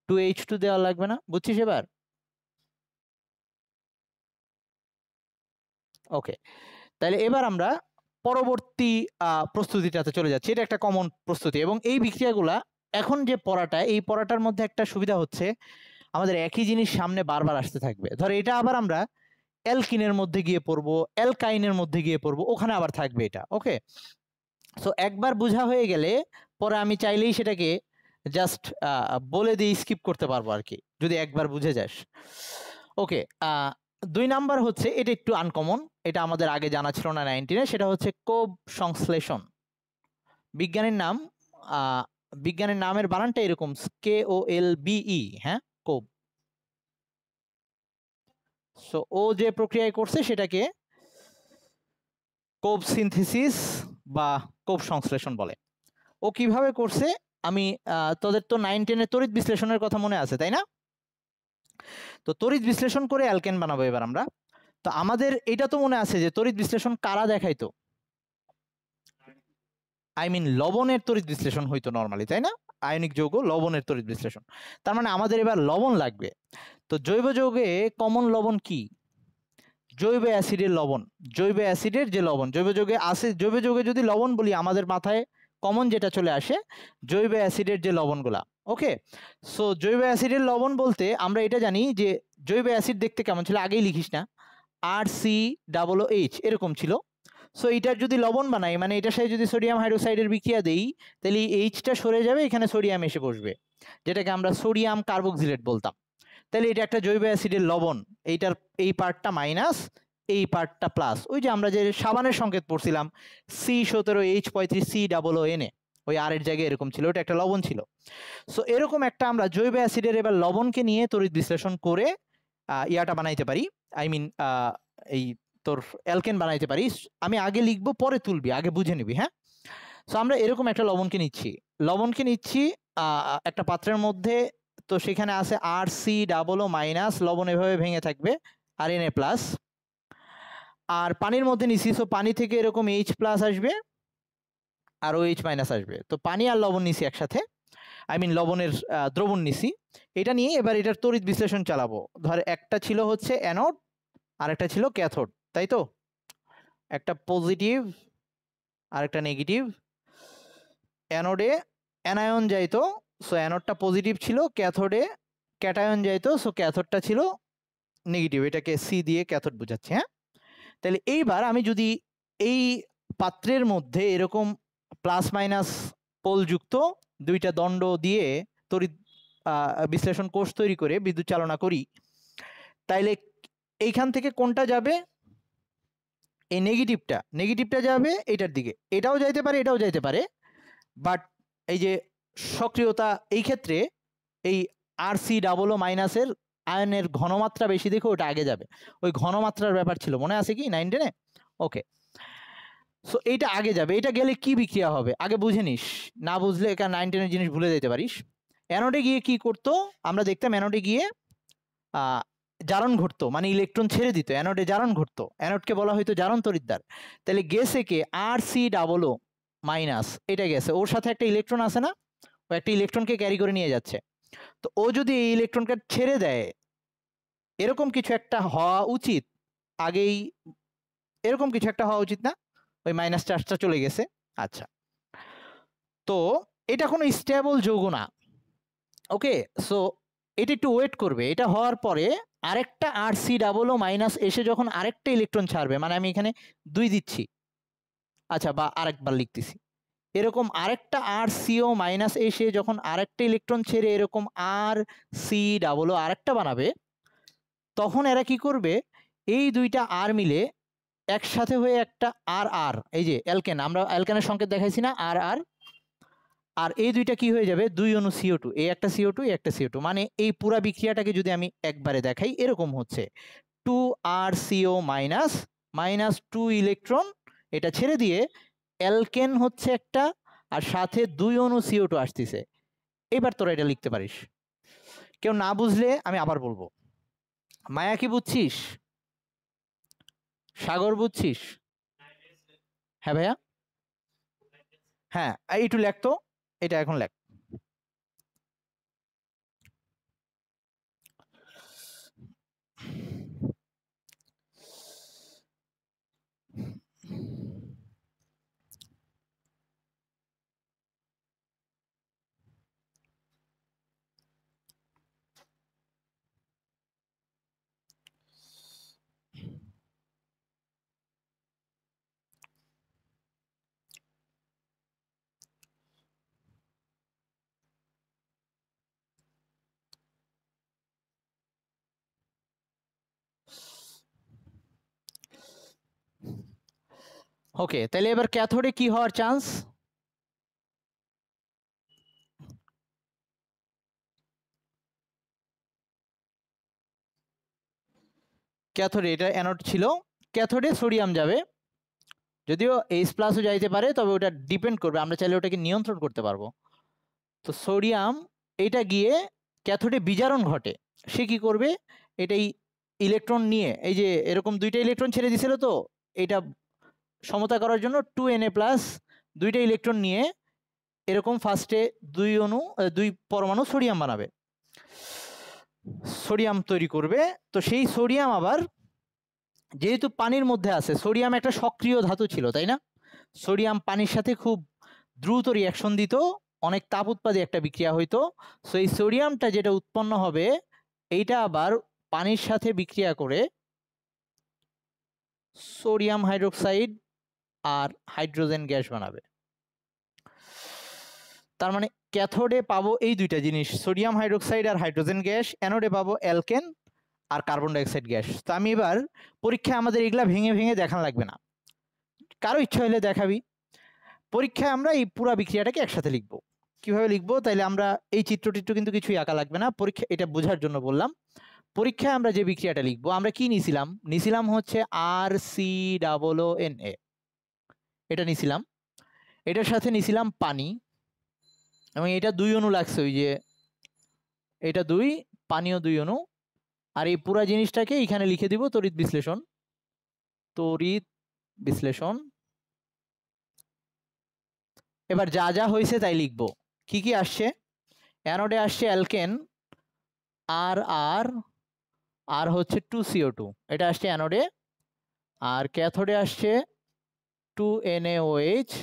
2H2 দেওয়া লাগবে না? বুঝছিস এবার? ওকে, তাহলে এবার আমরা পরবর্তী প্রস্তুতিটাতে চলে যাচ্ছি। এটা একটা কমন প্রস্তুতি এবং এই বিক্রিয়াগুলা এখন যে পড়াটা, এই পড়াটার মধ্যে একটা সুবিধা হচ্ছে আমাদের একই জিনিস সামনে বারবার আসতে থাকবে। ধর এটা আবার আমরা অ্যালকিনের মধ্যে গিয়ে পড়বো, অ্যালকাইনের মধ্যে গিয়ে পড়বো, ওখানে আবার থাকবে এটা। ওকে, সো একবার বোঝা হয়ে গেলে পরে আমি চাইলেই সেটাকে জাস্ট বলে দিয়ে স্কিপ করতে পারবো আর কি, যদি একবার বুঝে যাস। ওকে, 2 নাম্বার হচ্ছে, এটা একটু আনকমন, এটা আমাদের আগে জানা ছিল না 19-এ, সেটা হচ্ছে কোব সংশ্লেষণ। বিজ্ঞানীর নাম, বিজ্ঞানের নামের বানানটা এরকম, KOLBE। হ্যাঁ, কোব। সো ও যে প্রক্রিয়ায় করছে সেটাকে কোব সিনথেসিস বা কোব সংশ্লেষণ বলে। ও কিভাবে করছে? আমি তোদের তো 9-10-এর তড়িৎ বিশ্লেষণের কথা মনে আছে তাই না? তো তড়িৎ বিশ্লেষণ করে অ্যালকেন বানাবো এবার আমরা। তো আমাদের এটা তো মনে আছে যে তড়িৎ বিশ্লেষণ কারা দেখাইতো? আই মিন লবণের তড়িৎ বিশ্লেষণ হইতো নরমালি, তাই না? আয়নিক যৌগ লবণের তড়িৎ বিশ্লেষণ। তার মানে আমাদের এবার লবণ লাগবে। তো জৈব যৌগে কমন লবণ কি? জৈব অ্যাসিডের লবণ। জৈব অ্যাসিডের যে লবণ, জৈব যৌগে আছে, জৈব যৌগে যদি লবণ বলি আমাদের মাথায় কমন যেটা চলে আসে জৈব অ্যাসিডের যে লবণগুলা। ওকে, সো জৈব অ্যাসিডের লবণ বলতে আমরা এটা জানি যে জৈব অ্যাসিড দেখতে কেমন ছিল, আগেই লিখিস না, RCOOH এরকম ছিল। সো এটার যদি লবণ বানাই, মানে এটার সাথে যদি সোডিয়াম হাইড্রোক্সাইডের বিক্রিয়া দেই, তাহলে এইচটা সরে যাবে, এখানে সোডিয়াম এসে বসবে, যেটাকে আমরা সোডিয়াম কার্বক্সিলেট বলতাম। তাহলে এটা একটা জৈব অ্যাসিডের লবণ, এইটার এই পার্টটা মাইনাস, এই পার্টটা প্লাস। ওই যে আমরা যে সাবানের সংকেত পড়ছিলাম C17H35COON, ওই আর এর জায়গায় এরকম ছিল, ওটা একটা লবণ ছিল। সো এরকম একটা আমরা জৈব অ্যাসিডের এবার লবণকে নিয়ে তড়িৎ বিশ্লেষণ করে ইয়াটা বানাইতে পারি, আই মিন এই তোর অ্যালকেন বানাইতে পারি। আমি আগে লিখবো পরে তুলবি, আগে বুঝে নিবি। হ্যাঁ, সো আমরা এরকম একটা লবণকে নিচ্ছি একটা পাত্রের মধ্যে। তো সেখানে আছে RCOO মাইনাস, লবণ এভাবে ভেঙে থাকবে, আর Na প্লাস। আর পানির মধ্যে নিচ্ছি, সো পানি থেকে এরকম H প্লাস আসবে আর OH মাইনাস আসবে। তো পানি আর লবণ নিছি একসাথে, আই মিন লবণের দ্রবণ নিছি। এটা নিয়ে এবার এটার তড়িৎ বিশ্লেষণ চালাবো। ধর একটা ছিল হচ্ছে অ্যানোড আর একটা ছিল ক্যাথোড, তাই তো? একটা পজিটিভ আর একটা নেগেটিভ। অ্যানোডে অ্যানায়ন যাইতো, সো অ্যানোডটা পজিটিভ ছিল, ক্যাথোডে ক্যাটায়ন যাইতো, সো ক্যাথোডটা ছিল নেগেটিভ। এটাকে সি দিয়ে ক্যাথোড বোঝাচ্ছে। হ্যাঁ, তাহলে এইবার আমি যদি এই পাত্রের মধ্যে এরকম প্লাস মাইনাস পোলযুক্ত দুইটা দণ্ড দিয়ে তড়িৎ বিশ্লেষণ কোষ তৈরি করে বিদ্যুৎ চালনা করি, তাইলে এইখান থেকে কোনটা যাবে? এই নেগেটিভটা যাবে এটার দিকে, এটাও যাইতে পারে এটাও যাইতে পারে, বাট এই যে সক্রিয়তা এই ক্ষেত্রে এই RC00 মাইনাসের আয়নের ঘনমাত্রা বেশি দেখে ওটা আগে যাবে। ওই ঘনমাত্রার ব্যাপার ছিল, মনে আছে কি 9 10-এ? ওকে, সো এইটা আগে যাবে। এটা গেলে কি বিক্রিয়া হবে আগে বুঝে নিস, না বুঝলে এখানে 9 10-এর জিনিস ভুলে যেতে পারিস। অ্যানোডে গিয়ে কি করতো আমরা দেখতাম, অ্যানোডে গিয়ে জারণ ঘটতো, মানে ইলেকট্রন ছেড়ে দিত, অ্যানোডে জারণ ঘটতো, অ্যানোডকে বলা হয়তো জারণ তড়িৎদ্বার। তাহলে গেছে কে RC00 মাইনাস, এটা গেছে, ওর সাথে একটা ইলেকট্রন আছে না, ও একটা ইলেকট্রনকে ক্যারি করে নিয়ে যাচ্ছে। তো ও যদি এই ইলেকট্রনকে ছেড়ে দেয়, এরকম কিছু একটা হওয়া উচিত, আগেই এরকম কিছু একটা হওয়া উচিত না? ওই মাইনাস চার্জটা চলে গেছে। আচ্ছা, তো এটা কোনো স্টেবল যৌগ না। ওকে, সো এটা একটু ওয়েট করবে। এটা হওয়ার পরে আরেকটা RC00 মাইনাস এসে যখন আরেকটা ইলেকট্রন ছাড়বে, মানে আমি এখানে 2 দিচ্ছি, আচ্ছা, বা আরেকবার লিখতেছি, এরকম আরেকটা RCO মাইনাস এসে যখন আরেকটা ইলেকট্রন ছেড়ে এরকম RC00 আরেকটা বানাবে, তখন এরা কি করবে, এই দুইটা আর মিলে একসাথে হয়ে একটা RR, এই যে অ্যালকেন, আমরা অ্যালকেনের সংকেত দেখাইছি না, RR, আর এই দুইটা কি হয়ে যাবে, 2 অণু CO2, এই একটা CO2 এই একটা CO2, মানে এই পুরা বিক্রিয়াটাকে যদি আমি একবারে দেখাই এরকম হচ্ছে 2RCO মাইনাস মাইনাস 2 ইলেকট্রন এটা ছেড়ে দিয়ে অ্যালকেন হচ্ছে একটা, আর সাথে 2 অণু CO2 আসতেছে। এবার তোরা এটা লিখতে পারিস। কেউ না বুঝলে আমি আবার বলবো। মায়া কি বুঝছিস? সাগর বুঝছিস? হ্যাঁ ভাইয়া, হ্যাঁ একটু লেখ তো, এটা এখন লেখ। ওকে, তাহলে এবার ক্যাথোডে কি হওয়ার চান্স? ক্যাথোডে, এটা অ্যানোড ছিল, ক্যাথোডে সোডিয়াম যাবে, যদিও H+ যাইতে পারে, তবে ওটা ডিপেন্ড করবে, আমরা চাইলে ওটাকে নিয়ন্ত্রণ করতে পারবো। তো সোডিয়াম এটা গিয়ে ক্যাথোডে বিজারণ ঘটে, সে কি করবে, এটাই ইলেকট্রন নিয়ে, এই যে এরকম দুইটা ইলেকট্রন ছেড়ে দিছিল, তো এটা সমতা করার জন্য 2Na+, দুইটা ইলেকট্রন নিয়ে এরকম ফার্স্টে 2 পরমাণু সোডিয়াম বানাবে, সোডিয়াম তৈরি করবে। তো সেই সোডিয়াম আবার যেহেতু পানির মধ্যে আছে, সোডিয়াম একটা সক্রিয় ধাতু ছিল, তাই না? সোডিয়াম পানির সাথে খুব দ্রুত রিয়াকশন দিত, অনেক তাপ উৎপাদী একটা বিক্রিয়া হইতো। সো এই সোডিয়ামটা যেটা উৎপন্ন হবে, এইটা আবার পানির সাথে বিক্রিয়া করে সোডিয়াম হাইড্রোক্সাইড আর হাইড্রোজেন গ্যাস বানাবে। তার মানে ক্যাথোডে পাবো এই দুইটা জিনিস, সোডিয়াম হাইড্রোক্সাইড আর হাইড্রোজেন গ্যাস, অ্যানোডে পাবো অ্যালকেন আর কার্বন ডাইঅক্সাইড গ্যাস। তো আমি এবার পরীক্ষায় আমাদের এগুলা ভেঙে ভেঙে দেখানো লাগবে না, কারো ইচ্ছা হলে দেখাবি। পরীক্ষায় আমরা এই পুরা বিক্রিয়াটাকে একসাথে লিখবো। কিভাবে লিখবো? তাইলে আমরা এই চিত্রটিত্র কিন্তু কিছুই আঁকা লাগবে না, পরীক্ষা এটা বোঝার জন্য বললাম। পরীক্ষায় আমরা যে বিক্রিয়াটা লিখবো, আমরা কি নিছিলাম হচ্ছে RCOONA, এটা নিছিলাম, এটার সাথে নিছিলাম পানি, এবং এটা 2 অণু লাগছে, ওই যে এটা 2, পানিও 2 অণু, আর এই পুরা জিনিসটাকে এখানে লিখে দিব তড়িৎ বিশ্লেষণ। এবার যা যা হয়েছে তাই লিখবো। কি কি আসছে? অ্যানোডে আসছে অ্যালকেন আর হচ্ছে 2CO2, এটা আসছে অ্যানোডে। আর ক্যাথোডে আসছে 2NaOH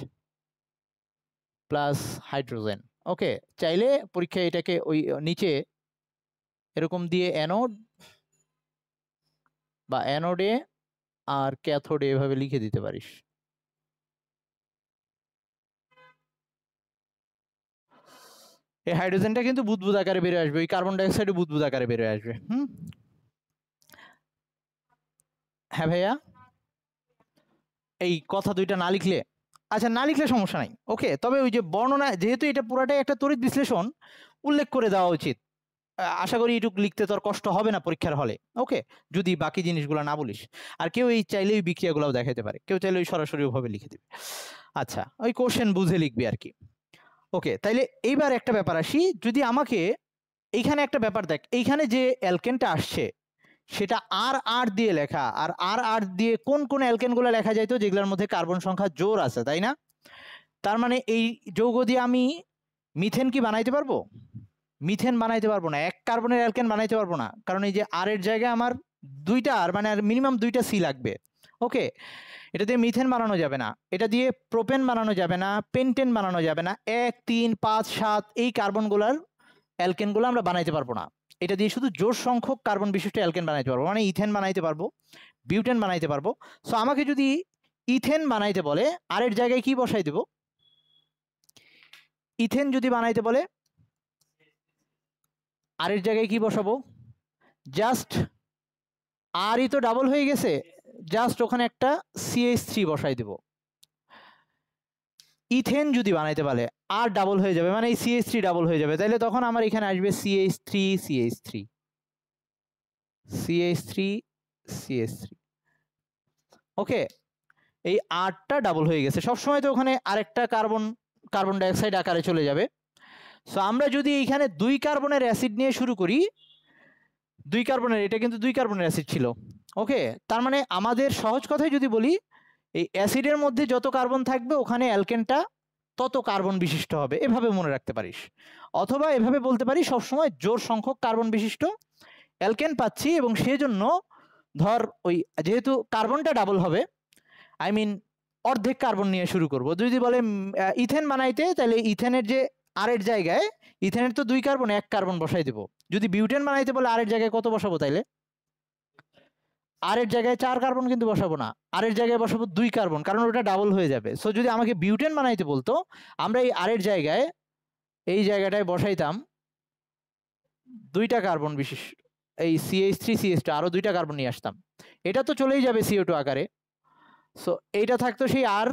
প্লাস হাইড্রোজেন। ওকে, চাইলে পরীক্ষায় এটাকে ওই নিচে এরকম দিয়ে অ্যানোড বা অ্যানোডে আর ক্যাথোডে এভাবে লিখে দিতে পারিস। এই হাইড্রোজেনটা কিন্তু বুদবুদ আকারে বেরিয়ে আসবে, ওই কার্বন ডাইঅক্সাইডও বুদবুদ আকারে বেরিয়ে আসবে। হ্যাঁ ভাইয়া, এই কথা দুইটা না লিখলে, আচ্ছা না লিখলে সমস্যা নাই, ওকে। তবে ওই যে বর্ণনা, যেহেতু এটা পুরাটাই একটা তড়িৎ বিশ্লেষণ, উল্লেখ করে দেওয়া উচিত। আশা করি এটুকু লিখতে তোর কষ্ট হবে না পরীক্ষার হলে, ওকে, যদি বাকি জিনিসগুলো না বলিস। আর কেউ এই চাইলে ওই বিক্রিয়াগুলোও দেখাতে পারে, কেউ চাইলে ওই সরাসরি ওভাবে লিখে দিবে। আচ্ছা, ওই কোশ্চেন বুঝে লিখবি আর কি। ওকে, তাইলে এইবার একটা ব্যাপার আসি, যদি আমাকে এইখানে একটা ব্যাপার দেখ, এইখানে যে অ্যালকেনটা আসছে সেটা আর আর দিয়ে লেখা, আর আর আর দিয়ে কোন কোন অ্যালকেনগুলো লেখা যাইতো যেগুলোর মধ্যে কার্বন সংখ্যা জোর আছে, তাই না? তার মানে এই যৌগ দিয়ে আমি মিথেন কি বানাইতে পারবো? মিথেন বানাইতে পারবো না, এক কার্বনের অ্যালকেন বানাইতে পারবো না, কারণ এই যে আর এর জায়গায় আমার দুইটা আর, মানে আর মিনিমাম দুইটা সি লাগবে। ওকে, এটা দিয়ে মিথেন বানানো যাবে না, এটা দিয়ে প্রোপেন বানানো যাবে না, পেন্টেন বানানো যাবে না, 1, 3, 5, 7 এই কার্বনগুলার অ্যালকেনগুলো আমরা বানাইতে পারবো না। এটা দিয়ে শুধু জোড় সংখ্যক কার্বন বিশিষ্ট অ্যালকেন বানাইতে পারবো, মানে ইথেন বানাইতে পারবো, বিউটেন বানাইতে পারবো। সো আমাকে যদি ইথেন বানাইতে বলে আর এর জায়গায় কি বসাই দেব? ইথেন যদি বানাইতে বলে আর এর জায়গায় কি বসাবো? জাস্ট আরই তো ডাবল হয়ে গেছে, জাস্ট ওখানে একটা CH3 বসাই দেব। ইথেন যদি বানাইতে পারে আর ডাবল হয়ে যাবে, মানে এই CH3 ডাবল হয়ে যাবে, তাইলে তখন আমার এখানে আসবে CH3 CH3 CH3 CH3। ওকে, এই আরটা ডাবল হয়ে গেছে, সবসময় তো ওখানে আরেকটা কার্বন ডাইঅক্সাইড আকারে চলে যাবে। সো আমরা যদি এইখানে 2 কার্বনের অ্যাসিড নিয়ে শুরু করি, 2 কার্বনের, এটা কিন্তু 2 কার্বনের অ্যাসিড ছিল। ওকে, তার মানে আমাদের সহজ কথায় যদি বলি, এই অ্যাসিডের মধ্যে যত কার্বন থাকবে ওখানে অ্যালকেনটা তত কার্বন বিশিষ্ট হবে, এভাবে মনে রাখতে পারিস। অথবা এভাবে বলতে পারি, সবসময় জোর সংখ্যক কার্বন বিশিষ্ট অ্যালকেন পাচ্ছি, এবং সেজন্য ধর ওই যেহেতু কার্বনটা ডাবল হবে, আই মিন অর্ধেক কার্বন নিয়ে শুরু করব। যদি বলে ইথেন বানাইতে, তাহলে ইথেনের যে আর এর জায়গায়, ইথেনের তো 2 কার্বন, 1 কার্বন বসাই দেব। যদি বিউটেন বানাইতে বলে আর এর জায়গায় কত বসাবো? তাইলে আর এর জায়গায় 4 কার্বন কিন্তু বসাবো না, আর এর জায়গায় বসাবো 2 কার্বন, কারণ ওটা ডাবল হয়ে যাবে। সো যদি আমাকে বিউটেন বানাইতে বলতো, আমরা এই আর এর জায়গায়, এই জায়গাটায় বসাইতাম 2টা কার্বন বিশিষ্ট এই CH3 CH2, আরো 2টা কার্বন নিয়ে আসতাম, এটা তো চলেই যাবে CO2 আকারে। সো এইটা থাকতো সেই আর,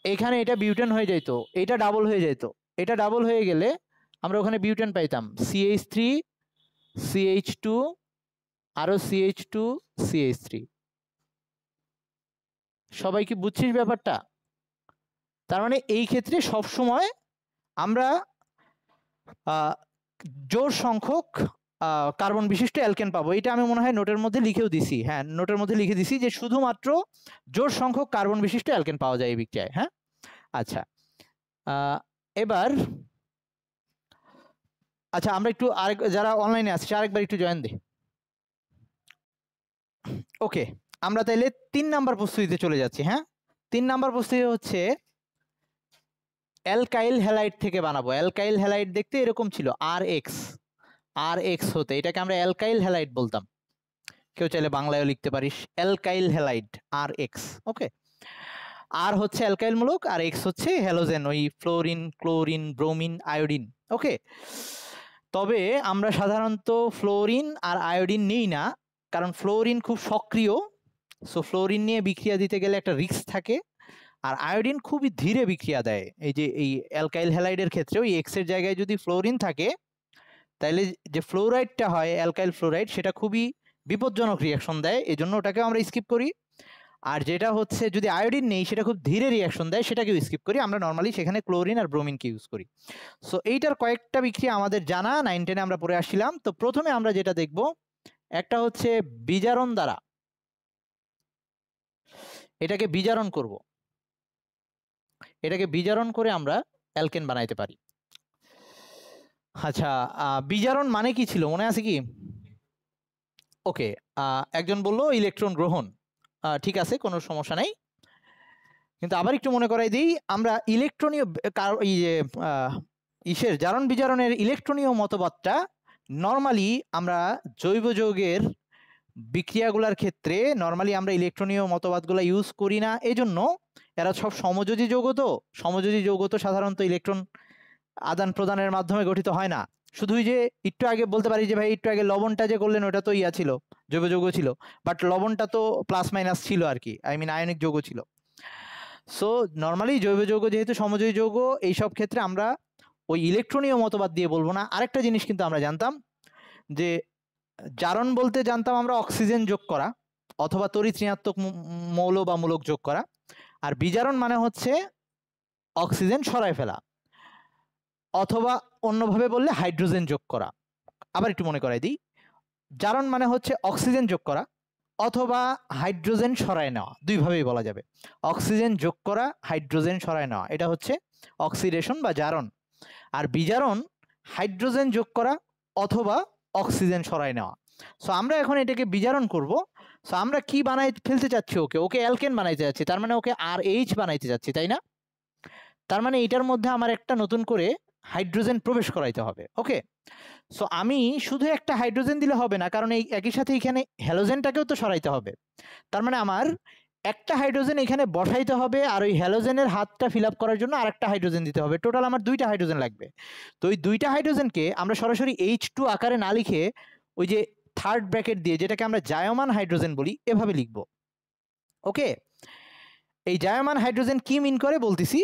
এখানে এটা বিউটেন হয়ে যেত, এটা ডাবল হয়ে যেত, এটা ডাবল হয়ে গেলে আমরা ওখানে বিউটেন পাইতাম, CH3 CH2 আরো CH2 CH3। সবাই কি বুঝছিস ব্যাপারটা? তার মানে এই ক্ষেত্রে সব সময় আমরা জোড় সংখ্যক কার্বন বিশিষ্ট অ্যালকেন পাবো। এটা আমি মনে হয় নোটের মধ্যে লিখেও দিছি, হ্যাঁ নোটের মধ্যে লিখে দিছি যে শুধুমাত্র জোড় সংখ্যক কার্বন বিশিষ্ট অ্যালকেন পাওয়া যায় এই বিক্রিয়ায়। হ্যাঁ, আচ্ছা, এবার আচ্ছা আমরা একটু আরেক, যারা অনলাইনে আসছে আরেকবার একটু জয়েন দে। ওকে, আমরা তাইলে 3 নাম্বার প্রস্তুতিতে চলে যাচ্ছি। হ্যাঁ, 3 নাম্বার প্রস্তুতি হচ্ছে অ্যালকাইল হ্যালাইড থেকে বানাবো। অ্যালকাইল হ্যালাইড দেখতে এরকম ছিল, RX হতে, এটাকে আমরা অ্যালকাইল হ্যালাইড বলতাম। কেউ চাইলে বাংলায়ও লিখতে পারিস, অ্যালকাইল হ্যালাইড RX। ওকে, আর হচ্ছে অ্যালকাইল মূলক আর X হচ্ছে হ্যালোজেন, ওই ফ্লোরিন, ক্লোরিন, ব্রোমিন, আয়োডিন। ওকে, তবে আমরা সাধারণত ফ্লোরিন আর আয়োডিন নিই না, কারণ ফ্লোরিন খুব সক্রিয়। সো ফ্লোরিন নিয়ে বিক্রিয়া দিতে গেলে একটা রিস্ক থাকে, আর আয়োডিন খুবই ধীরে বিক্রিয়া দেয়। এই যে এই অ্যালকাইল হ্যালাইডের ক্ষেত্রে ওই X এর জায়গায় যদি ফ্লোরিন থাকে, তাহলে যে ফ্লোরাইডটা হয় অ্যালকাইল ফ্লোরাইড, সেটা খুবই বিপজ্জনক রিয়াকশন দেয়, এই জন্য ওটাকে আমরা স্কিপ করি। আর যেটা হচ্ছে যদি আয়োডিন নেই, সেটা খুব ধীরে রিয়াকশন দেয়, সেটাকেও স্কিপ করি। আমরা নর্মালি সেখানে ক্লোরিন আর ব্রোমিনকে ইউজ করি। সো এইটার কয়েকটা বিক্রিয়া আমাদের জানা, 9, 10 আমরা পড়ে আসছিলাম। তো প্রথমে আমরা যেটা দেখব, একটা হচ্ছে বিজারণ দ্বারা, এটাকে বিজারণ করব, এটাকে বিজারণ করে আমরা অ্যালকেন বানাইতে পারি। আচ্ছা, বিজারণ মানে কি ছিল মনে আছে কি? ওকে, একজন বলল ইলেকট্রন গ্রহণ, ঠিক আছে, কোনো সমস্যা নাই। কিন্তু আবার একটু মনে করাই দিই, আমরা ইলেকট্রনীয় এই যে ইসের জারণ বিজারণের ইলেকট্রনীয় মতবাদটা নর্মালি আমরা জৈব যৌগের বিক্রিয়াগুলোর ক্ষেত্রে নর্মালি আমরা ইলেকট্রনীয় মতবাদগুলো ইউজ করি না। এজন্য এরা সব সমযোজী যৌগ, তো সমযোজী যৌগ তো সাধারণত ইলেকট্রন আদান প্রদানের মাধ্যমে গঠিত হয় না। শুধুই যে একটু আগে বলতে পারি যে ভাই একটু আগে লবণটা যে করলেন ওটা তো ইয়া ছিল, জৈব যৌগ ছিল, বাট লবণটা তো প্লাস মাইনাস ছিল আর কি, আই মিন আয়নিক যৌগ ছিল। সো নর্মালি জৈব যৌগ যেহেতু সমযোজী যৌগ, এইসব ক্ষেত্রে আমরা ওই ইলেকট্রনীয় মতবাদ দিয়ে বলবো না। আরেকটা জিনিস কিন্তু আমরা জানতাম যে জারণ বলতে জানতাম আমরা অক্সিজেন যোগ করা অথবা তড়িৎ ঋণাত্মক মৌল বা মূলক যোগ করা, আর বিজারণ মানে হচ্ছে অক্সিজেন সরায় ফেলা, অথবা অন্যভাবে বললে হাইড্রোজেন যোগ করা। আবার একটু মনে করাই দিই, জারণ মানে হচ্ছে অক্সিজেন যোগ করা অথবা হাইড্রোজেন সরায় নেওয়া, দুইভাবেই বলা যাবে। অক্সিজেন যোগ করা, হাইড্রোজেন সরায় নেওয়া, এটা হচ্ছে অক্সিডেশন বা জারণ। আর বিজারণ হাইড্রোজেন যোগ করা অথবা অক্সিজেন সরায় নেওয়া। সো আমরা এখন এটাকে বিজারণ করব। সো আমরা কি বানাই ফেলতে চাচ্ছি, ওকে অ্যালকেন বানাইতে যাচ্ছি, তার মানে ওকে RH বানাইতে যাচ্ছি, তাই না? তার মানে এটার মধ্যে আমার একটা নতুন করে হাইড্রোজেন প্রবেশ করাইতে হবে। ওকে, সো আমি শুধু একটা হাইড্রোজেন দিলে হবে না, কারণ এই একই সাথে এখানে হ্যালোজেনটাকেও তো সরাইতে হবে। তার মানে আমার একটা হাইড্রোজেন এখানে বসাইতে হবে, আর ওই হ্যালোজেনের হাতটা ফিল আপ করার জন্য আরেকটা হাইড্রোজেন দিতে হবে। টোটাল আমার দুইটা হাইড্রোজেন লাগবে। তো ওই দুইটা হাইড্রোজেনকে আমরা সরাসরি H2 আকারে না লিখে ওই যে থার্ড ব্র্যাকেট দিয়ে, যেটাকে আমরা জায়মান হাইড্রোজেন বলি, এভাবে লিখব। ওকে, এই জায়মান হাইড্রোজেন কি মিন করে বলতেছি।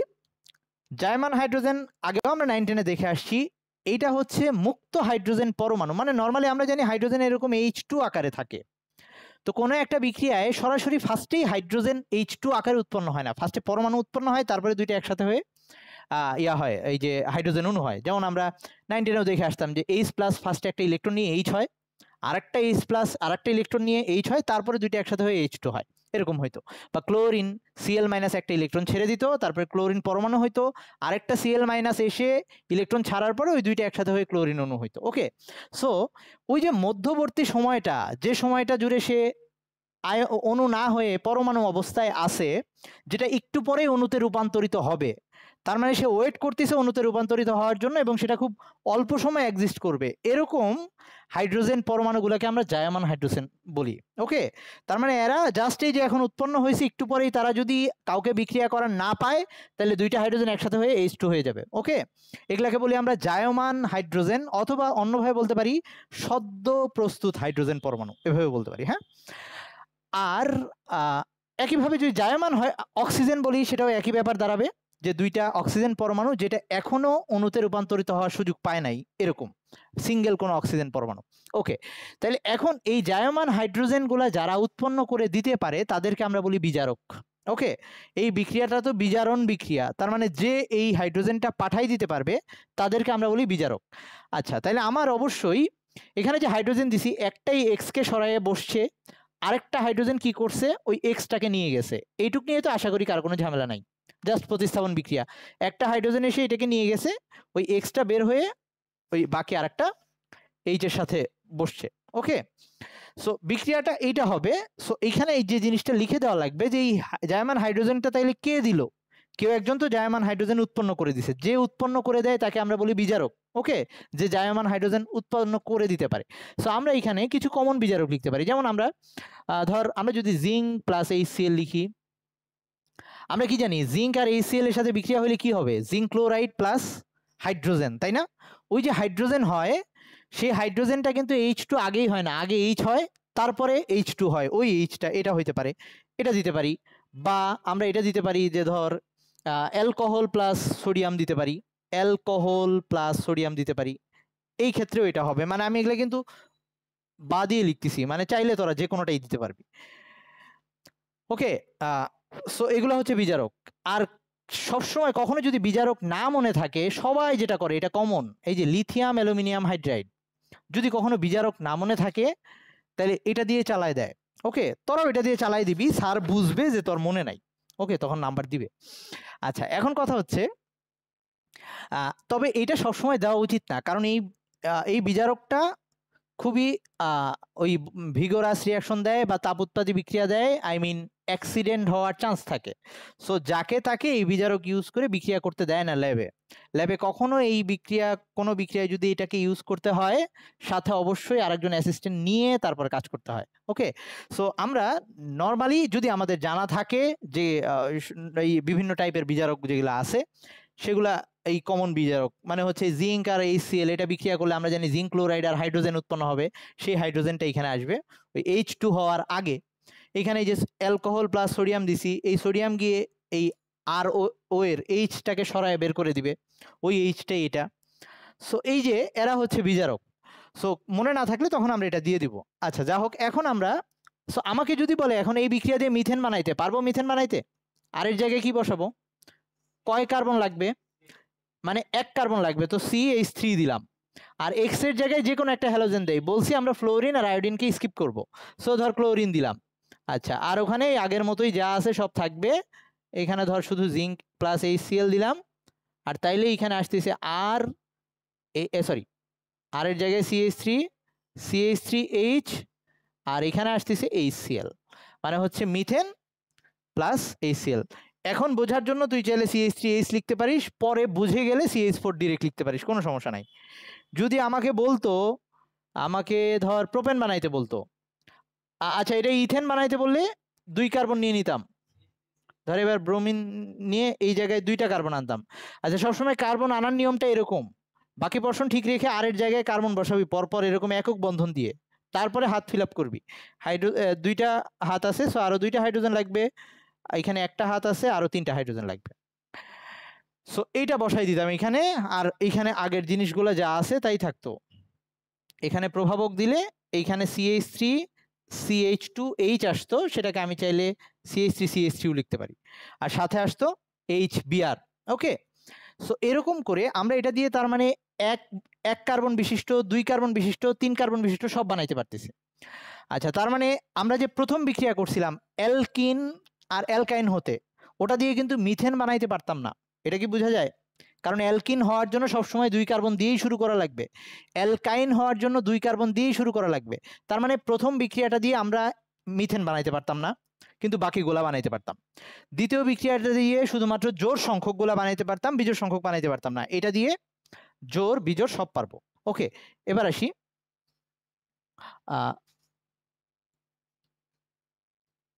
জায়মান হাইড্রোজেন আগেও আমরা 9-10-এ দেখে আসছি, এইটা হচ্ছে মুক্ত হাইড্রোজেন পরমাণু। মানে নর্মালি আমরা জানি হাইড্রোজেন এরকম H2 আকারে থাকে। তো কোনো একটা বিক্রিয়ায় সরাসরি ফার্স্টেই হাইড্রোজেন H2 আকারে উৎপন্ন হয় না, ফার্স্টে পরমাণু উৎপন্ন হয়, তারপরে দুইটা একসাথে হয়ে ইয়া হয়, এই যে হাইড্রোজেন অণু হয়। যেমন আমরা 9-10-এও দেখে আসতাম যে H+ ফার্স্টে একটা ইলেকট্রন নিয়ে H হয়, আরেকটা H+ আরেকটা ইলেকট্রন নিয়ে H হয়, তারপরে দুইটা একসাথে হয়ে H2 হয়, এরকম হয়তো। বা ক্লোরিন Cl- একটা ইলেকট্রন ছেড়ে দিত, তারপরে ক্লোরিন পরমাণু হইতো, আরেকটা Cl- এসে ইলেকট্রন ছাড়ার পরে ওই দুইটা একসাথে হয়ে ক্লোরিন অণু হইতো। ওকে, সো ওই যে মধ্যবর্তী সময়টা, যে সময়টা জুড়ে সে অণু না হয়ে পরমাণু অবস্থায় আছে, যেটা একটু পরেই অণুতে রূপান্তরিত হবে, তার মানে সে ওয়েট করতেছে অণুতে রূপান্তরিত হওয়ার জন্য, এবং সেটা খুব অল্প সময় এক্সিস্ট করবে, এরকম হাইড্রোজেন পরমাণুগুলোকে আমরা জায়মান হাইড্রোজেন বলি। ওকে, তার মানে এরা জাস্ট এই যে এখন উৎপন্ন হয়েছে, একটু পরেই তারা যদি কাউকে বিক্রিয়া করা না পায়, তাহলে দুইটা হাইড্রোজেন একসাথে হয়ে H2 হয়ে যাবে। ওকে, এগুলাকে বলি আমরা জায়মান হাইড্রোজেন, অথবা অন্যভাবে বলতে পারি সদ্য প্রস্তুত হাইড্রোজেন পরমাণু, এভাবে বলতে পারি। হ্যাঁ, আর একইভাবে যদি জায়মান হয় অক্সিজেন বলি, সেটাও একই ব্যাপার দাঁড়াবে, যে দুইটা অক্সিজেন পরমাণু যেটা এখনো অণুতে রূপান্তরিত হওয়ার সুযোগ পায় নাই, এরকম সিঙ্গেল কোনো অক্সিজেন পরমাণু। ওকে, তাহলে এখন এই জায়মান হাইড্রোজেনগুলা যারা উৎপন্ন করে দিতে পারে তাদেরকে আমরা বলি বিজারক। ওকে, এই বিক্রিয়াটা তো বিজারণ বিক্রিয়া, তার মানে যে এই হাইড্রোজেনটা পাঠাই দিতে পারবে তাদেরকে আমরা বলি বিজারক। আচ্ছা, তাহলে আমার অবশ্যই এখানে যে হাইড্রোজেন দিছি, একটাই এক্সকে সরাইয়ে বসছে, আরেকটা হাইড্রোজেন কি করছে, ওই এক্সটাকে নিয়ে গেছে। এইটুক নিয়ে তো আশা করি কার কোনো ঝামেলা নাই, জাস্ট প্রতিস্থাপন বিক্রিয়া। একটা হাইড্রোজেন এসে এটাকে নিয়ে গেছে, ওই এক্সটা বের হয়ে ওই বাকি আরেকটা এইচের সাথে বসছে। ওকে, সো বিক্রিয়াটা এইটা হবে। সো এইখানে এই যে জিনিসটা লিখে দেওয়া লাগবে যে এই জায়মান হাইড্রোজেনটা তাইলে কে দিল, কেউ একজন তো জায়মান হাইড্রোজেন উৎপন্ন করে দিছে, যে উৎপন্ন করে দেয় তাকে আমরা বলি বিজারক। ওকে, যে জায়মান হাইড্রোজেন উৎপন্ন করে দিতে পারে। সো আমরা এখানে কিছু কমন বিজারক লিখতে পারি, যেমন আমরা ধর আমরা যদি জিঙ্ক প্লাস HCl লিখি, আমরা কি জানি জিঙ্ক আর HCl এর সাথে বিক্রিয়া হলে কি হবে, জিঙ্ক ক্লোরাইড প্লাস হাইড্রোজেন, তাই না? ওই যে হাইড্রোজেন হয়, সেই হাইড্রোজেনটা কিন্তু H2 আগেই হয় না, আগে H হয় তারপরে H2 হয়, ওই Hটা এটা হইতে পারে, এটা দিতে পারি। বা আমরা এটা দিতে পারি যে ধর অ্যালকোহল প্লাস সোডিয়াম দিতে পারি, অ্যালকোহল প্লাস সোডিয়াম দিতে পারি, এই ক্ষেত্রেও এটা হবে। মানে আমি এগুলো কিন্তু বা দিয়ে লিখতেছি, মানে চাইলে তোরা যে কোনোটাই দিতে পারবি। ওকে, সো এগুলো হচ্ছে বিজারক। আর সবসময় কখনো যদি বিজারক না মনে থাকে, সবাই যেটা করে, এটা কমন, এই যে লিথিয়াম অ্যালুমিনিয়াম হাইড্রাইড, যদি কখনো বিজারক না মনে থাকে তাহলে এটা দিয়ে চালায় দেয়। ওকে, তোরাও এটা দিয়ে চালাই দিবি, স্যার বুঝবে যে তোর মনে নাই। ওকে, তখন নাম্বার দিবে। আচ্ছা, এখন কথা হচ্ছে তবে এটা সবসময় দেওয়া উচিত না, কারণ এই বিজারকটা খুবই ওই ভিগোরাস রিয়াকশন দেয় বা তাপ উৎপাদী বিক্রিয়া দেয়, আই মিন অ্যাক্সিডেন্ট হওয়ার চান্স থাকে। সো যাকে তাকে এই বিজারক ইউজ করে বিক্রিয়া করতে দেয় না ল্যাবে কখনো এই কোনো বিক্রিয়ায় যদি এটাকে ইউজ করতে হয় সাথে অবশ্যই আরেকজন অ্যাসিস্ট্যান্ট নিয়ে তারপর কাজ করতে হয়। ওকে, সো আমরা নর্মালি যদি আমাদের জানা থাকে যে এই বিভিন্ন টাইপের বিজারক যেগুলো আছে সেগুলা এই কমন বিজারক মানে হচ্ছে জিঙ্ক আর HCl, এটা বিক্রিয়া করলে আমরা জানি জিঙ্ক ক্লোরাইড আর হাইড্রোজেন উৎপন্ন হবে, সেই হাইড্রোজেনটা এখানে আসবে ওই H2 হওয়ার আগে। এখানে যে অ্যালকোহল প্লাস সোডিয়াম দিছি, এই সোডিয়াম গিয়ে এই RO এর Hটাকে সরায় বের করে দিবে, ওই Hটাই এটা। সো এই যে এরা হচ্ছে বিজারক। সো মনে না থাকলে তখন আমরা এটা দিয়ে দিব। আচ্ছা যা হোক, এখন আমরা আমাকে যদি বলে এখন এই বিক্রিয়া দিয়ে মিথেন বানাইতে পারবো, মিথেন বানাইতে আর এর জায়গায় কি বসাবো, কয় কার্বন লাগবে, মানে 1 কার্বন লাগবে, তো CH3 দিলাম। আর এক্স এর জায়গায় যে কোনো একটা হ্যালোজেন দেই, বলছি আমরা ফ্লোরিন আর আয়োডিনকে স্কিপ করব, সো ধর ক্লোরিন দিলাম। আচ্ছা, আর ওখানে আগের মতোই যা আছে সব থাকবে, এখানে ধর শুধু জিঙ্ক প্লাস HCl দিলাম। আর তাইলে এখানে আসতেছে আর এর জায়গায় CH3H, আর এখানে আসতেছে HCl, মানে হচ্ছে মিথেন প্লাস HCl। এখন বোঝার জন্য তুই চাইলে CH3H লিখতে পারিস, পরে বুঝে গেলে CH4 ডিরেক্ট লিখতে পারিস, কোনো সমস্যা নাই। যদি আমাকে বলতো, আমাকে ধর প্রোপেন বানাইতে বলতো, আচ্ছা এটা ইথেন বানাইতে বললে 2 কার্বন নিয়ে নিতাম, ধর এবার ব্রোমিন নিয়ে এই জায়গায় 2টা কার্বন আনতাম। আচ্ছা সবসময় কার্বন আনার নিয়মটা এরকম, বাকি পোর্শন ঠিক রেখে আর এর জায়গায় কার্বন বসাবি পরপর এরকম একক বন্ধন দিয়ে, তারপরে হাত ফিল আপ করবি। 2টা হাত আছে, সো আরো 2টা হাইড্রোজেন লাগবে, এখানে একটা হাত আছে, আরো 3টা হাইড্রোজেন লাগবে। সো এইটা বসাই দিতাম এখানে, আর এইখানে আগের জিনিসগুলো যা আছে তাই থাকতো। এখানে প্রভাবক দিলে এইখানে CH3CH2H আসতো, সেটাকে আমি চাইলে CH3CH3 লিখতে পারি, আর সাথে আসতো HBr। ওকে, সো এরকম করে আমরা এটা দিয়ে তার মানে এক কার্বন বিশিষ্ট, 2 কার্বন বিশিষ্ট, 3 কার্বন বিশিষ্ট সব বানাইতে পারতেছি। আচ্ছা, তার মানে আমরা যে প্রথম বিক্রিয়া করছিলাম অ্যালকিন আর অ্যালকাইন হতে, ওটা দিয়ে কিন্তু মিথেন বানাইতে পারতাম না, এটা কি বোঝা যায়? কারণ অ্যালকিন হওয়ার জন্য সবসময় 2 কার্বন দিয়েই শুরু করা লাগবে, অ্যালকাইন হওয়ার জন্য 2 কার্বন দিয়েই শুরু করা লাগবে। তার মানে প্রথম বিক্রিয়াটা দিয়ে আমরা মিথেন বানাইতে পারতাম না, কিন্তু বাকিগুলা বানাইতে পারতাম। দ্বিতীয় বিক্রিয়াটা দিয়ে শুধুমাত্র জোড় সংখ্যকগুলা বানাইতে পারতাম, বিজোড় সংখ্যক বানাইতে পারতাম না। এটা দিয়ে জোড় বিজোড় সব পারবো। ওকে, এবার আসি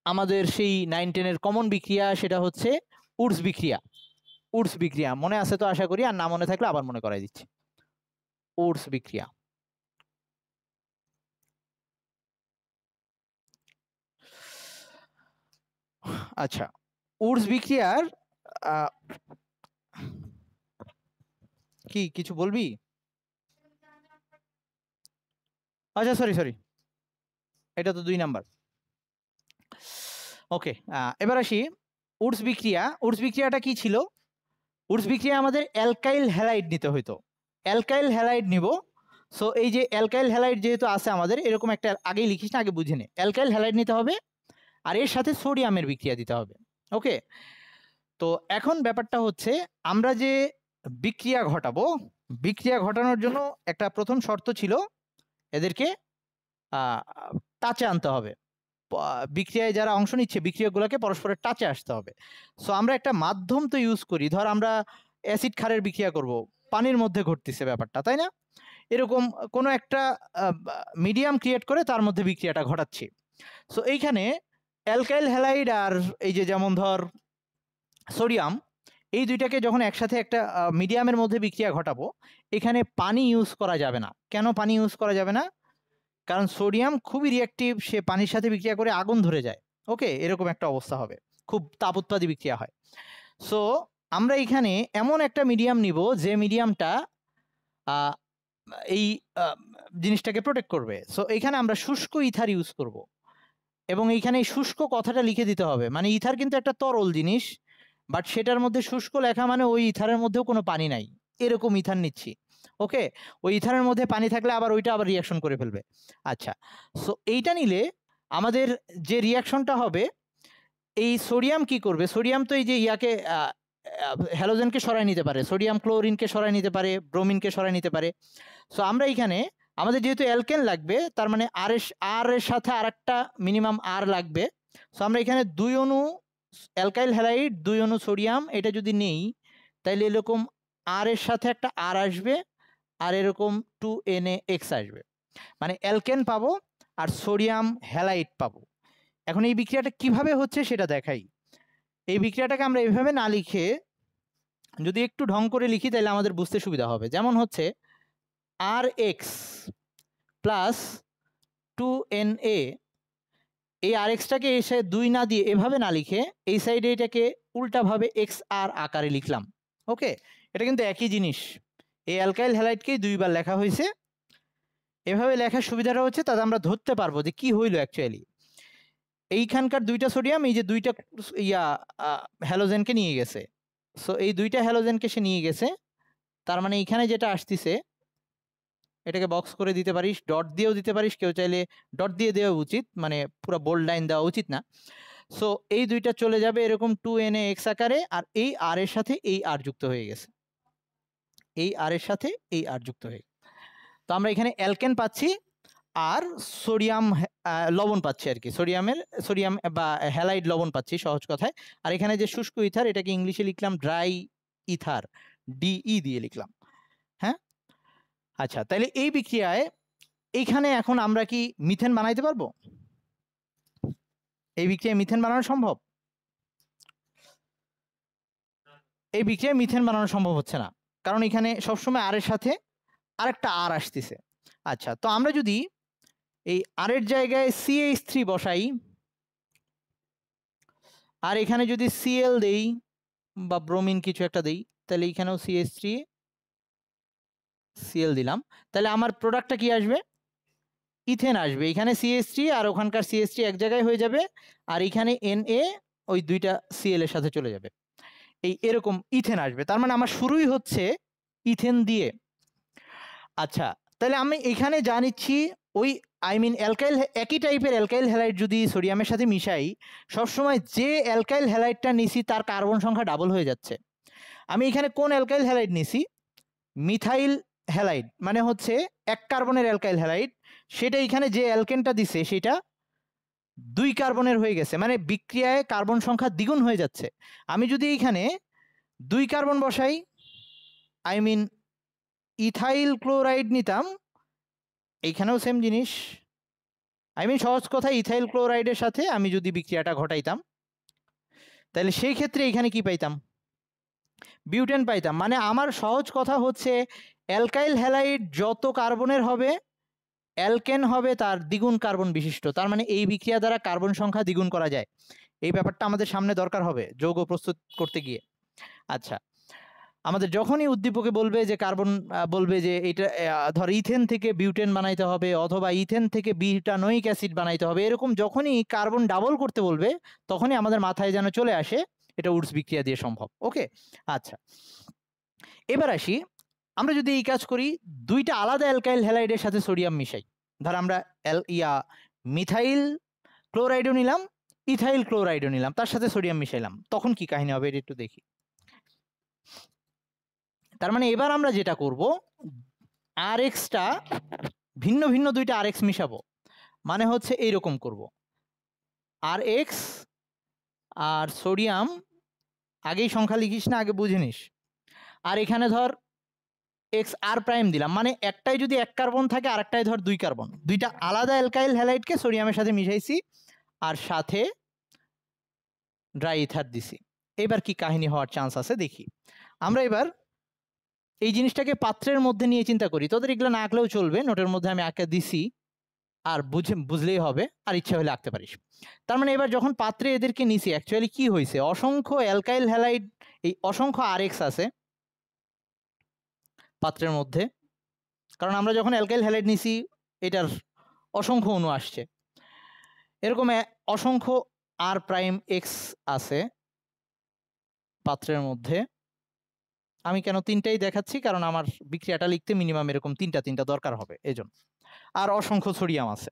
আমাদের সেই 9-10 কমন বিক্রিয়া, সেটা হচ্ছে উডস বিক্রিয়া। উডস বিক্রিয়া মনে আছে তো আশা করি, আর না মনে থাকলে আবার মনে করাই দিচ্ছি। উডস বিক্রিয়া, আচ্ছা উডস বিক্রিয়ার কি কিছু বলবি? আচ্ছা সরি, এটা তো 2 নাম্বার। ওকে, এবার আসি উডস বিক্রিয়া। উডস বিক্রিয়াটা কি ছিল? উডস বিক্রিয়া আমাদের অ্যালকাইল হ্যালাইড নিতে হইতো, অ্যালকাইল হ্যালাইড নিব। সো এই যে অ্যালকাইল হ্যালাইড যেহেতু আছে আমাদের, এরকম একটা আগেই লিখিস না, আগে বুঝে নে, অ্যালকাইল হ্যালাইড নিতে হবে আর এর সাথে সোডিয়ামের বিক্রিয়া দিতে হবে। ওকে, তো এখন ব্যাপারটা হচ্ছে আমরা যে বিক্রিয়া ঘটাবো, বিক্রিয়া ঘটানোর জন্য একটা প্রথম শর্ত ছিল এদেরকে টাচে আনতে হবে, বিক্রিয়ায় যারা অংশ নিচ্ছে বিক্রিয়াগুলোকে পরস্পরের টাচে আসতে হবে। সো আমরা একটা মাধ্যম তো ইউজ করি, ধর আমরা অ্যাসিড ক্ষারের বিক্রিয়া করব, পানির মধ্যে ঘটতেছে ব্যাপারটা, তাই না? এরকম কোনো একটা মিডিয়াম ক্রিয়েট করে তার মধ্যে বিক্রিয়াটা ঘটাচ্ছি। সো এইখানে অ্যালকাইল হ্যালাইড আর এই যে যেমন ধর সোডিয়াম, এই দুইটাকে যখন একসাথে একটা মিডিয়ামের মধ্যে বিক্রিয়া ঘটাবো, এখানে পানি ইউজ করা যাবে না। কেন পানি ইউজ করা যাবে না? কারণ সোডিয়াম খুবই রিঅ্যাক্টিভ, সে পানির সাথে বিক্রিয়া করে আগুন ধরে যায়। ওকে, এরকম একটা অবস্থা হবে, খুব তাপ উৎপাদী বিক্রিয়া হয়। সো আমরা এখানে এমন একটা মিডিয়াম নিব যে মিডিয়ামটা এই জিনিসটাকে প্রোটেক্ট করবে। সো এখানে আমরা শুষ্ক ইথার ইউজ করব, এবং এইখানে এই শুষ্ক কথাটা লিখে দিতে হবে। মানে ইথার কিন্তু একটা তরল জিনিস, বাট সেটার মধ্যে শুষ্ক লেখা মানে ওই ইথারের মধ্যেও কোনো পানি নাই, এরকম ইথার নিচ্ছি। ওকে, ওই ইথারের মধ্যে পানি থাকলে আবার ওইটা আবার রিয়াকশন করে ফেলবে। আচ্ছা, সো এইটা নিলে আমাদের যে রিয়াকশনটা হবে, এই সোডিয়াম কি করবে? সোডিয়াম তো এই যে ইয়াকে হ্যালোজেনকে সরাই নিতে পারে, সোডিয়াম ক্লোরিনকে সরাই নিতে পারে, ব্রোমিনকে সরাই নিতে পারে। সো আমরা এখানে আমাদের যেহেতু অ্যালকেন লাগবে, তার মানে আর এর সাথে আরেকটা মিনিমাম আর লাগবে, সো আমরা এখানে 2 অণু অ্যালকাইল হ্যালাইড, 2 অণু সোডিয়াম, এটা যদি নেই তাহলে এরকম আর এর সাথে একটা আর আসবে আর এরকম 2NaX আসবে, মানে অ্যালকেন পাবো আর সোডিয়াম হ্যালাইড পাবো। এখন এই বিক্রিয়াটা কিভাবে হচ্ছে সেটা দেখাই। এই বিক্রিয়াটাকে আমরা এভাবে না লিখে যদি একটু ঢং করে লিখি তাহলে আমাদের বুঝতে সুবিধা হবে। যেমন হচ্ছে RX প্লাস 2Na, এই RX-টাকে এই সাইডে 2 না দিয়ে এভাবে না লিখে এই সাইডে এটাকে উল্টাভাবে XR আকারে লিখলাম। ওকে, এটা কিন্তু একই জিনিস, এই অ্যালকাইল হ্যালাইডকেই 2 বার লেখা হয়েছে। এভাবে লেখার সুবিধাটা হচ্ছে তাতে আমরা ধরতে পারবো যে কি হইল অ্যাকচুয়ালি। এইখানকার 2টা সোডিয়াম এই যে 2টা হ্যালোজেনকে নিয়ে গেছে, সো এই 2টা হ্যালোজেনকে সে নিয়ে গেছে, তার মানে এইখানে যেটা আসতেছে এটাকে বক্স করে দিতে পারিস, ডট দিয়েও দিতে পারিস, কেউ চাইলে ডট দিয়ে দেওয়া উচিত, মানে পুরো বোল্ড লাইন দেওয়া উচিত না। সো এই 2টা চলে যাবে এরকম 2NaX আকারে, আর এই আর এর সাথে এই আর যুক্ত হয়ে গেছে, এই আর এর সাথে এই আর যুক্ত হয়ে, তো আমরা এখানে অ্যালকেন পাচ্ছি আর সোডিয়াম লবণ পাচ্ছি আর কি, সোডিয়াম বা হ্যালাইড লবণ পাচ্ছি সহজ কথায়। আর এখানে যে শুষ্ক ইথার, এটাকে ইংলিশে লিখলাম ড্রাই ইথার, DE দিয়ে লিখলাম। হ্যাঁ, আচ্ছা, তাহলে এই বিক্রিয়ায় এইখানে এখন আমরা কি মিথেন বানাইতে পারবো? এই বিক্রিয়ায় মিথেন বানানো সম্ভব? এই বিক্রিয়ায় মিথেন বানানো সম্ভব হচ্ছে না, কারণ এখানে সবসময় আর এর সাথে আরেকটা আর আসতেছে। আচ্ছা, তো আমরা যদি এই আর এর জায়গায় CH3 বসাই আর এখানে যদি Cl দেই বা ব্রোমিন কিছু একটা দেই, তাহলে এখানেও CH3 Cl দিলাম, তাহলে আমার প্রোডাক্টটা কি আসবে? ইথেন আসবে। এখানে CH3 আর ওখানকার CH3 এক জায়গায় হয়ে যাবে, আর এখানে Na ওই 2টা Cl এর সাথে চলে যাবে, এরকম ইথেন আসবে। তার মানে আমার শুরুই হচ্ছে ইথেন দিয়ে। আচ্ছা, তাহলে আমি এখানে যা নিচ্ছি ওই অ্যালকাইল, একই টাইপের অ্যালকাইল হ্যালাইড যদি সোডিয়ামের সাথে মিশাই, সবসময় যে অ্যালকাইল হ্যালাইডটা নিছি তার কার্বন সংখ্যা ডাবল হয়ে যাচ্ছে। আমি এখানে কোন অ্যালকাইল হ্যালাইড নিছি? মিথাইল হ্যালাইড, মানে হচ্ছে 1 কার্বনের অ্যালকাইল হ্যালাইড, সেটা এখানে যে অ্যালকেনটা দিছে সেটা 2 কার্বনের হয়ে গেছে, মানে বিক্রিয়ায় কার্বন সংখ্যা দ্বিগুণ হয়ে যাচ্ছে। আমি যদি এখানে 2 কার্বন বসাই, ইথাইল ক্লোরাইড নিতাম, এইখানেও সেম জিনিস, সহজ কথা ইথাইল ক্লোরাইডের সাথে আমি যদি বিক্রিয়াটা ঘটাইতাম, তাহলে সেই ক্ষেত্রে এখানে কি পাইতাম? বিউটেন পাইতাম। মানে আমার সহজ কথা হচ্ছে অ্যালকাইল হ্যালাইড যত কার্বনের হবে অ্যালকেন হবে তার দ্বিগুণ কার্বন বিশিষ্ট, তার মানে এই বিক্রিয়া দ্বারা কার্বন সংখ্যা দ্বিগুণ করা যায়। এই ব্যাপারটা আমাদের সামনে দরকার হবে যৌগ প্রস্তুত করতে গিয়ে। আচ্ছা, আমাদের যখনই উদ্দীপকে বলবে যে কার্বন, বলবে যে এটা ধর ইথেন থেকে বিউটেন বানাইতে হবে অথবা ইথেন থেকে বিউটানোইক অ্যাসিড বানাইতে হবে, এরকম যখনই কার্বন ডাবল করতে বলবে তখনই আমাদের মাথায় যেন চলে আসে এটা উডস বিক্রিয়া দিয়ে সম্ভব। ওকে, আচ্ছা, এবার আসি, আমরা যদি এই কাজ করি 2টা আলাদা অ্যালকাইল হ্যালাইডের সাথে সোডিয়াম মিশাই, ধর আমরা মিথাইল ক্লোরাইডও নিলাম, ইথাইল ক্লোরাইডও নিলাম, তার সাথে সোডিয়াম মিশাইলাম, তখন কি কাহিনী হবে এটা একটু দেখি। তার মানে এবার আমরা যেটা করব, RX-টা ভিন্ন ভিন্ন 2টা RX মিশাবো, মানে হচ্ছে এইরকম করব, RX আর সোডিয়াম, আগেই সংখ্যা লিখিস না, আগে বুঝে নিস, আর এখানে ধর XR' দিলাম, মানে একটাই যদি 1 কার্বন থাকে আর একটাই ধর 2 কার্বন, 2টা আলাদা অ্যালকাইল হ্যালাইডকে সোডিয়ামের সাথে মিশাইছি আর সাথে ড্রাই ইথার দিছি। এবার কি কাহিনী হওয়ার চান্স আছে দেখি। আমরা এবার এই জিনিসটাকে পাত্রের মধ্যে নিয়ে চিন্তা করি, তোদের এগুলো না আঁকলেও চলবে, নোটের মধ্যে আমি আঁকে দিছি, আর বুঝলেই হবে, আর ইচ্ছা হলে আঁকতে পারিস। তার মানে এবার যখন পাত্রে এদেরকে নিছি, অ্যাকচুয়ালি কি হয়েছে, অসংখ্য অ্যালকাইল হ্যালাইড, এই অসংখ্য RX আছে পাত্রের মধ্যে, কারণ আমরা যখন অ্যালকাইল হ্যালাইড নিছি এটার অসংখ্য অণু আসছে, এরকম অসংখ্য R'X আছে পাত্রের মধ্যে। আমি কেন 3টাই দেখাচ্ছি, কারণ আমার বিক্রিয়াটা লিখতে মিনিমাম এরকম 3টা দরকার হবে এজন্য। আর অসংখ্য সোডিয়াম আছে,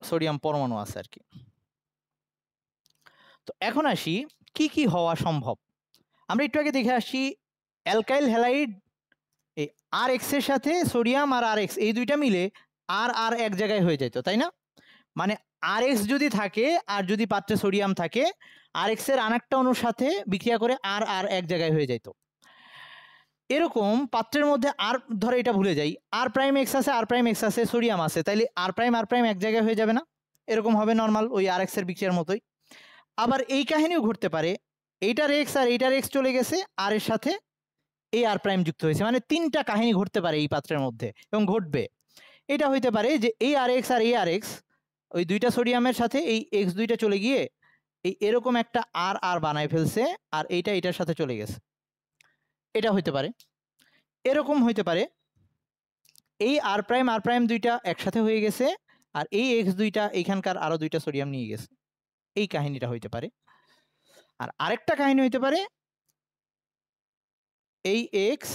সোডিয়াম পরমাণু আছে আর কি। তো এখন আসি কি কি হওয়া সম্ভব। আমরা একটু আগে দেখে আসি অ্যালকাইল হ্যালাইড এই RX এর সাথে সোডিয়াম আর RX এই 2টা মিলে আর আর এক জায়গায় হয়ে যেত, তাই না? মানে আরএক্স যদি থাকে আর যদি পাত্রে সোডিয়াম থাকে, আরএক্স এর আরেকটা অণুর সাথে বিক্রিয়া করে আর আর এক জায়গায় হয়ে যেত। এরকম পাত্রের মধ্যে আর, ধরে এটা ভুলে যাই, আর প্রাইম এক্স আছে, আর প্রাইম এক্স আছে, সোডিয়াম আছে, তাইলে আর প্রাইম এক জায়গায় হয়ে যাবে না? এরকম হবে নর্মাল ওই আর এক্স এর বিক্রিয়ার মতোই। আবার এই কাহিনীও ঘটতে পারে, এইটার এক্স আর এইটার এক্স চলে গেছে, আর এর সাথে এই আর প্রাইম যুক্ত হয়েছে, মানে তিনটা কাহিনী ঘটতে পারে এই পাত্রের মধ্যে এবং ঘটবে। এটা হইতে পারে যে এই আর এক্স আর এই আর এক্স, ওই দুইটা সোডিয়ামের সাথে এই এক্স দুইটা চলে গিয়ে এই এরকম একটা আর আর বানায় ফেলছে, আর এইটা এটার সাথে চলে গেছে, এটা হইতে পারে। এরকম হইতে পারে এই আর প্রাইম দুইটা একসাথে হয়ে গেছে, আর এই এক্স দুইটা এইখানকার আরো দুইটা সোডিয়াম নিয়ে গেছে, এই কাহিনীটা হইতে পারে। আর আরেকটা কাহিনী হইতে পারে এই এক্স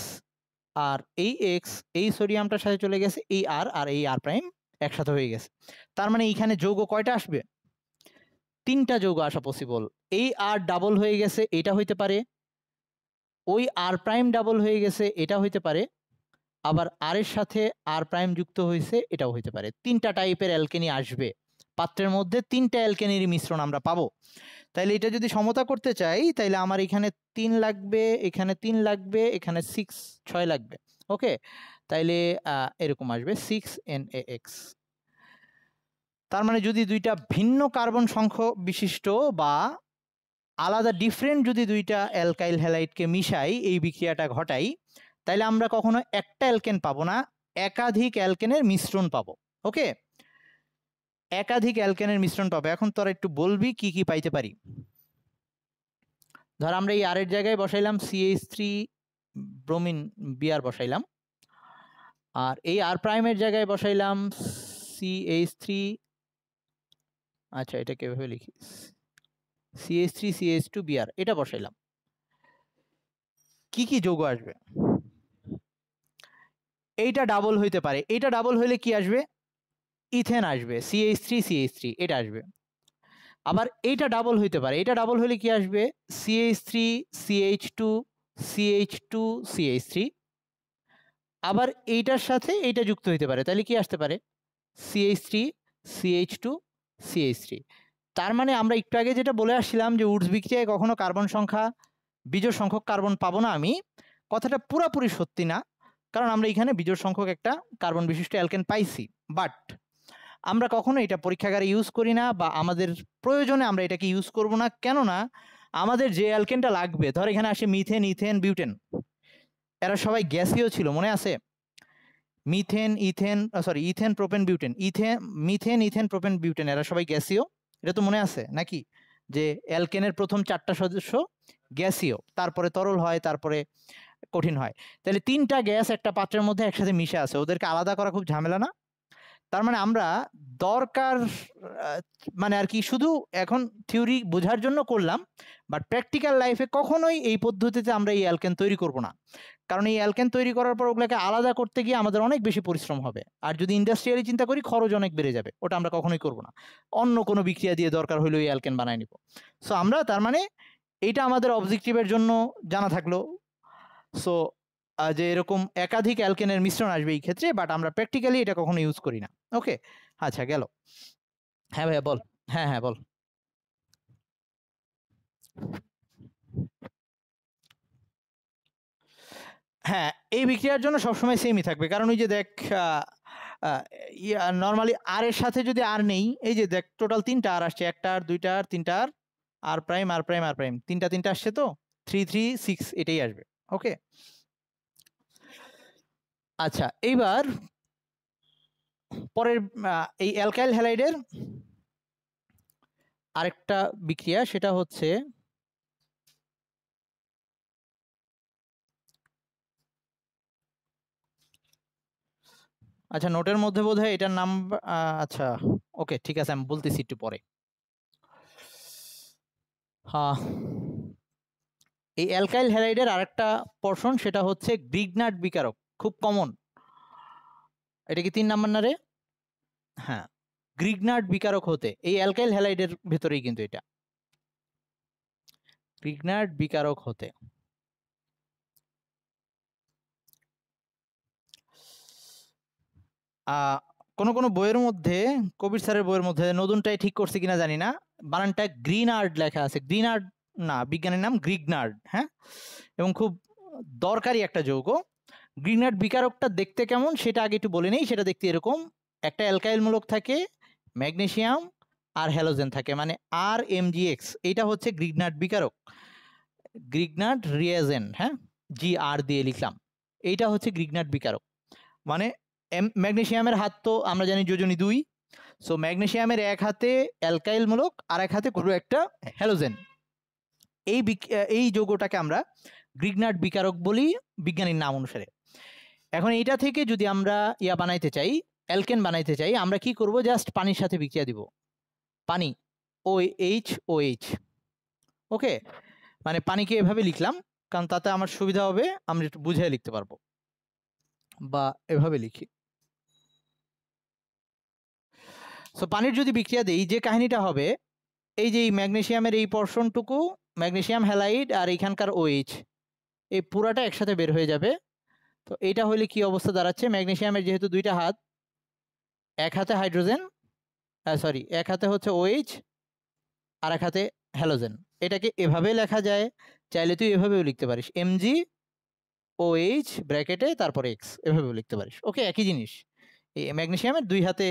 আর এই এক্স এই সোডিয়ামটার সাথে চলে গেছে, এই আর আর এই আর প্রাইম একসাথে হয়ে গেছে। তার মানে এইখানে যৌগ কয়টা আসবে? তিনটা যৌগ আসা পসিবল। এই আর ডাবল হয়ে গেছে, এটা হইতে পারে, ওই আর প্রাইম ডাবল হয়ে গেছে, এটা হইতে পারে, আবার আর এর সাথে আর প্রাইম যুক্ত হয়েছে, এটাও হইতে পারে। তিনটা টাইপের অ্যালকেনি আসবে পাত্রের মধ্যে, তিনটা অ্যালকেনির মিশ্রণ আমরা পাবো। তাইলে এটা যদি সমতা করতে চাই, তাইলে আমার এখানে 3 লাগবে, এখানে 3 লাগবে, এখানে 6 লাগবে। ওকে, তাইলে এরকম আসবে 6NaX। তার মানে যদি দুইটা ভিন্ন কার্বন সংখ্যা বিশিষ্ট বা আলাদা ডিফারেন্ট যদি দুইটা অ্যালকাইল হ্যালাইডকে মিশাই, এই বিক্রিয়াটা ঘটাই, তাইলে আমরা কখনো একটা অ্যালকেন পাবো না, একাধিক অ্যালকেনের মিশ্রণ পাবো। ওকে, একাধিক অ্যালকেনের মিশ্রণ পাবো। এখন তোরা একটু বলবি কি কি পাইতে পারি। ধর আমরা এই আর এর জায়গায় বসাইলাম CH3 ব্রোমিন বিআর বসাইলাম, আর এই আর প্রাইমের জায়গায় বসাইলাম CH3, আচ্ছা এটা কিভাবে লিখি, CH3 CH2 বিআর, এটা বসাইলাম। কি কি যৌগ আসবে? এইটা ডাবল হইতে পারে, এইটা ডাবল হইলে কি আসবে? ইথেন আসবে, CH3 এটা আসবে। আবার এইটা ডাবল হইতে পারে, এটা ডাবল হইলে কি আসবে? CH3 CH2 আবার এইটার সাথে এইটা যুক্ত হইতে পারে, তাহলে কি আসতে পারে? CH3 CH2 তার মানে আমরা একটু আগে যেটা বলে আসছিলাম যে উডস বিক্রিয়ায় কখনো কার্বন সংখ্যা বিজোড় সংখ্যক কার্বন পাবো না আমি, কথাটা পুরোপুরি সত্যি না, কারণ আমরা এখানে বিজোড় সংখ্যক একটা কার্বন বিশিষ্ট অ্যালকেন পাইছি, বাট আমরা কখনো এটা পরীক্ষাগারে ইউজ করি না, বা আমাদের প্রয়োজনে আমরা এটাকে ইউজ করব না। কেননা আমাদের যে অ্যালকেনটা লাগবে, ধর এখানে আসে মিথেন, ইথেন, বিউটেন, এরা সবাই গ্যাসীয় ছিল, মনে আছে? Ethane propane butane, methane propane butane, এরা সবাই গ্যাসীয়, এটা তো মনে আছে নাকি? যে অ্যালকেনের প্রথম 4টা সদস্য গ্যাসীয়, তারপরে তরল হয়, তারপরে কঠিন হয়। তাহলে 3টা গ্যাস একটা পাত্রের মধ্যে একসাথে মিশে আছে, ওদেরকে আলাদা করা খুব ঝামেলা না? তার মানে আমরা দরকার মানে আর কি শুধু এখন থিওরি বোঝার জন্য করলাম, বাট প্র্যাকটিক্যাল লাইফে কখনোই এই পদ্ধতিতে আমরা এই অ্যালকেন তৈরি করব না, কারণ এই অ্যালকেন তৈরি করার পর ওগুলোকে আলাদা করতে গিয়ে আমাদের অনেক বেশি পরিশ্রম হবে, আর যদি ইন্ডাস্ট্রিয়ালি চিন্তা করি খরচ অনেক বেড়ে যাবে, ওটা আমরা কখনোই করব না। অন্য কোনো বিক্রিয়া দিয়ে দরকার হলে এই অ্যালকেন বানায় নিব। সো আমরা তার মানে এইটা আমাদের অবজেক্টিভের জন্য জানা থাকলো। সো যে এরকম একাধিক অ্যালকেনের মিশ্রণ আসবে এই ক্ষেত্রে, বাট আমরা প্র্যাকটিক্যালি এটা কখনো ইউজ করি না। ওকে, আচ্ছা গেল। হ্যাঁ ভাইয়া বল। হ্যাঁ হ্যাঁ বল। হ্যাঁ, এই বিক্রিয়ার জন্য সবসময় সেমই থাকবে, কারণ ওই যে দেখ নর্মালি আর এর সাথে যদি আর নেই, এই যে দেখ টোটাল 3টা আর আসছে, 1টা আর 2টা আর 3টা আর প্রাইম 3টা আসছে, তো 3 3 6 এটাই আসবে। ওকে, আচ্ছা এইবার পরের এই অ্যালকাইল হ্যালাইডের আরেকটা বিক্রিয়া, সেটা হচ্ছে আচ্ছা নোটের মধ্যে বোধহয় এটার নাম আচ্ছা ওকে ঠিক আছে, আমি বলতেছি একটু পরে। হ্যাঁ, এই অ্যালকাইল হ্যালাইডের আরেকটা পোরশন, সেটা হচ্ছে গ্রিগনার্ড বিকারক, খুব কমন। এটা কি 3 নাম্বার না রে? হ্যাঁ, গ্রিগনার্ড বিকারক হতে, এই অ্যালকাইল হ্যালাইডের ভেতরেই কিন্তু এটা গ্রিগনার্ড বিকারক হতে। কোনো বইয়ের মধ্যে, কবির স্যারের বইয়ের মধ্যে, নতুনটাই ঠিক করছে কিনা জানি না, বানানটা গ্রিনার্ড লেখা আছে। গ্রিনার্ড না, বিজ্ঞানের নাম গ্রিগনার্ড। হ্যাঁ, এবং খুব দরকারি একটা যৌগ। গ্রিগনার্ড বিকারকটা দেখতে কেমন সেটা আগে একটু বলে নেই। সেটা দেখতে এরকম, একটা অ্যালকাইল মূলক থাকে, ম্যাগনেসিয়াম আর হ্যালোজেন থাকে, মানে RMgX। এইটা হচ্ছে গ্রিগনার্ড বিকারক, গ্রিগনার্ড রিয়েজেন্ট। হ্যাঁ, GR দিয়ে লিখলাম। এইটা হচ্ছে গ্রিগনার্ড বিকারক। মানে ম্যাগনেসিয়ামের হাত তো আমরা জানি যোজনী 2। সো ম্যাগনেসিয়ামের এক হাতে অ্যালকাইল মূলক আর এক হাতে কোনো একটা হ্যালোজেন। এই যৌগটাকে আমরা গ্রিগনার্ড বিকারক বলি বিজ্ঞানীর নাম অনুসারে। এখন এইটা থেকে যদি আমরা বানাইতে চাই, অ্যালকেন বানাইতে চাই, আমরা কি করব? জাস্ট পানির সাথে বিক্রিয়া দিব, পানি OH। ওকে, মানে পানিকে এভাবে লিখলাম কারণ তাতে আমার সুবিধা হবে, আমরা একটু বুঝিয়ে লিখতে পারবো, বা এভাবে লিখি। সো পানির যদি বিক্রিয়া দেই, যে কাহিনীটা হবে, এই যে ম্যাগনেসিয়ামের এই পোরশনটুকু ম্যাগনেসিয়াম হ্যালাইড আর এইখানকার OH, এই পুরাটা একসাথে বের হয়ে যাবে। তো এইটা হলে কি অবস্থা দাঁড়াচ্ছে? ম্যাগনেসিয়ামের যেহেতু দুইটা হাত, এক হাতে হাইড্রোজেন, সরি, এক হাতে হচ্ছে OH আর এক হাতে হ্যালোজেন। এটাকে এভাবে লেখা যায়, চাইলে তুই এভাবেও লিখতে পারিস, MgOH ব্র্যাকেটে তারপরে X, এভাবেও লিখতে পারিস। ওকে, একই জিনিস। এই ম্যাগনেসিয়ামের দুই হাতে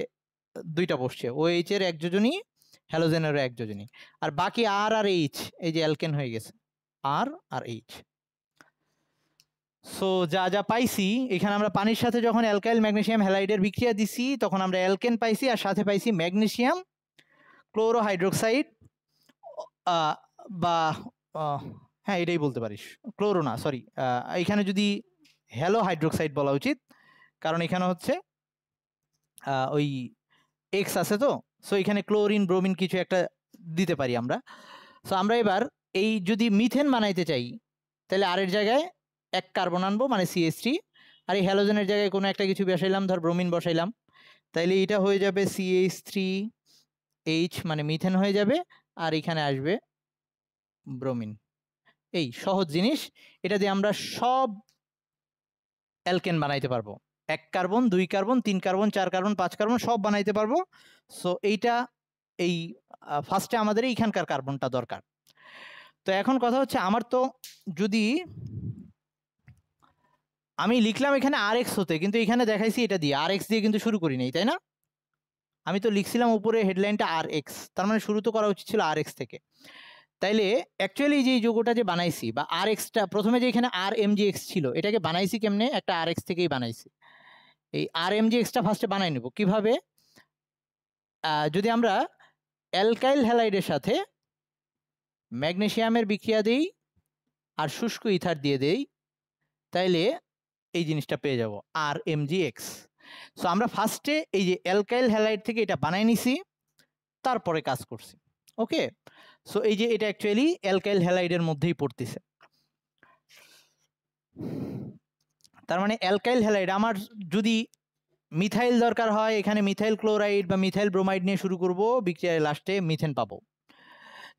দুইটা বসছে, OH এর এক যোজনী, হ্যালোজেনেরও এক যোজনী, আর বাকি R আর H, এই যে অ্যালকেন হয়ে গেছে, R আর H। সো যা পাইছি এখানে, আমরা পানির সাথে যখন অ্যালকাইল ম্যাগনেসিয়াম হ্যালাইডের বিক্রিয়া দিছি তখন আমরা অ্যালকেন পাইছি, আর সাথে পাইছি ম্যাগনেসিয়াম ক্লোরোহাইড্রোক্সাইড, বা হ্যাঁ এটাই বলতে পারিস, ক্লোরো না, সরি, এখানে যদি হ্যালো হাইড্রোক্সাইড বলা উচিত, কারণ এখানে হচ্ছে ওই X আছে তো। সো এখানে ক্লোরিন ব্রোমিন কিছু একটা দিতে পারি আমরা। সো আমরা এবার এই যদি মিথেন বানাইতে চাই, তাহলে আর এর জায়গায় এক কার্বন আনবো, মানে CH3, আর এই হ্যালোজেনের জায়গায় কোনো একটা কিছু বসাইলাম, ধর ব্রোমিন বসাইলাম, তাইলে এটা হয়ে যাবে CH3H, মানে মিথেন হয়ে যাবে, আর এখানে আসবে ব্রোমিন। এই সহজ জিনিস, এটা দিয়ে আমরা সব অ্যালকেন বানাইতে পারবো, 1 carbon 2 carbon 3 carbon 4 carbon 5 carbon সব বানাইতে পারবো। সো এইটা এই ফার্স্টে আমাদের এইখানকার কার্বনটা দরকার। তো এখন কথা হচ্ছে, আমার তো যদি আমি লিখলাম এখানে RX হতে, কিন্তু এখানে দেখাইছি এটা দিয়ে, RX দিয়ে কিন্তু শুরু করি নাই, তাই না? আমি তো লিখছিলাম উপরে হেডলাইনটা RX, তার মানে শুরু তো করা উচিত ছিল RX থেকে। তাইলে অ্যাকচুয়ালি যে যৌগটা যে বানাইছি, বা RXটা প্রথমে যে এখানে RMgX ছিল, এটাকে বানাইছি কেমনে? একটা RX থেকেই বানাইছি। এই RMgXটা ফার্স্টে বানাই নেব কিভাবে? যদি আমরা অ্যালকাইল হ্যালাইডের সাথে ম্যাগনেসিয়ামের বিক্রিয়া দিই আর শুষ্ক ইথার দিয়ে দেই, তাইলে এই জিনিসটা পেয়ে যাব, RMgX। সো আমরা ফার্স্টে এই যে অ্যালকাইল হ্যালাইড থেকে এটা বানাই নিছি, তারপরে কাজ করছি। ওকে, সো এই যে এটা অ্যাকচুয়ালি অ্যালকাইল হ্যালাইডের মধ্যেই পড়তেছে। তার মানে অ্যালকাইল হ্যালাইড আমার যদি মিথাইল দরকার হয়, এখানে মিথাইল ক্লোরাইড বা মিথাইল ব্রোমাইড নিয়ে শুরু করব, বিক্রিয়ার লাস্টে মিথেন পাবো।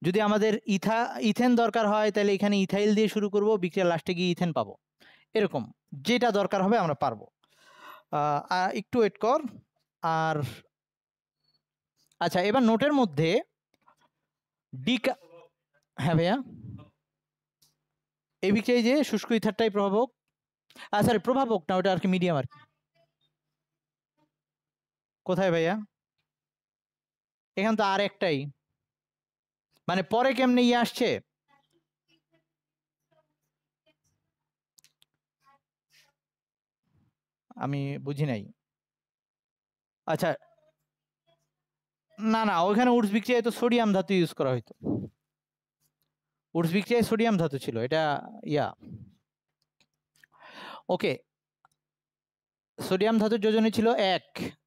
যদি আমাদের ইথেন দরকার হয়, তাহলে এখানে ইথাইল দিয়ে শুরু করব, বিক্রিয়ার লাস্টে গিয়ে ইথেন পাবো। এরকম যেটা দরকার হবে আমরা পারবো। একটু ওয়েট কর। আর আচ্ছা, এবার নোটের মধ্যে হ্যাঁ ভাইয়া, এই বিক্রিয়ায় যে শুষ্ক ইথারটাই প্রভাবক, সরি প্রভাবক না, ওটা আর কি মিডিয়াম আর কি। কোথায় ভাইয়া? এখানে তো আর একটাই, মানে পরে কেমনে আসছে? আমি বুঝি নাই। আচ্ছা, না ওইখানে উডস বিক্রিয়ায় তো সোডিয়াম ধাতু ইউজ করা হইতো, উডস বিক্রিয়ায় সোডিয়াম ধাতু ছিল, এটা ওকে। সোডিয়াম ধাতুর যোজনী ছিল 1,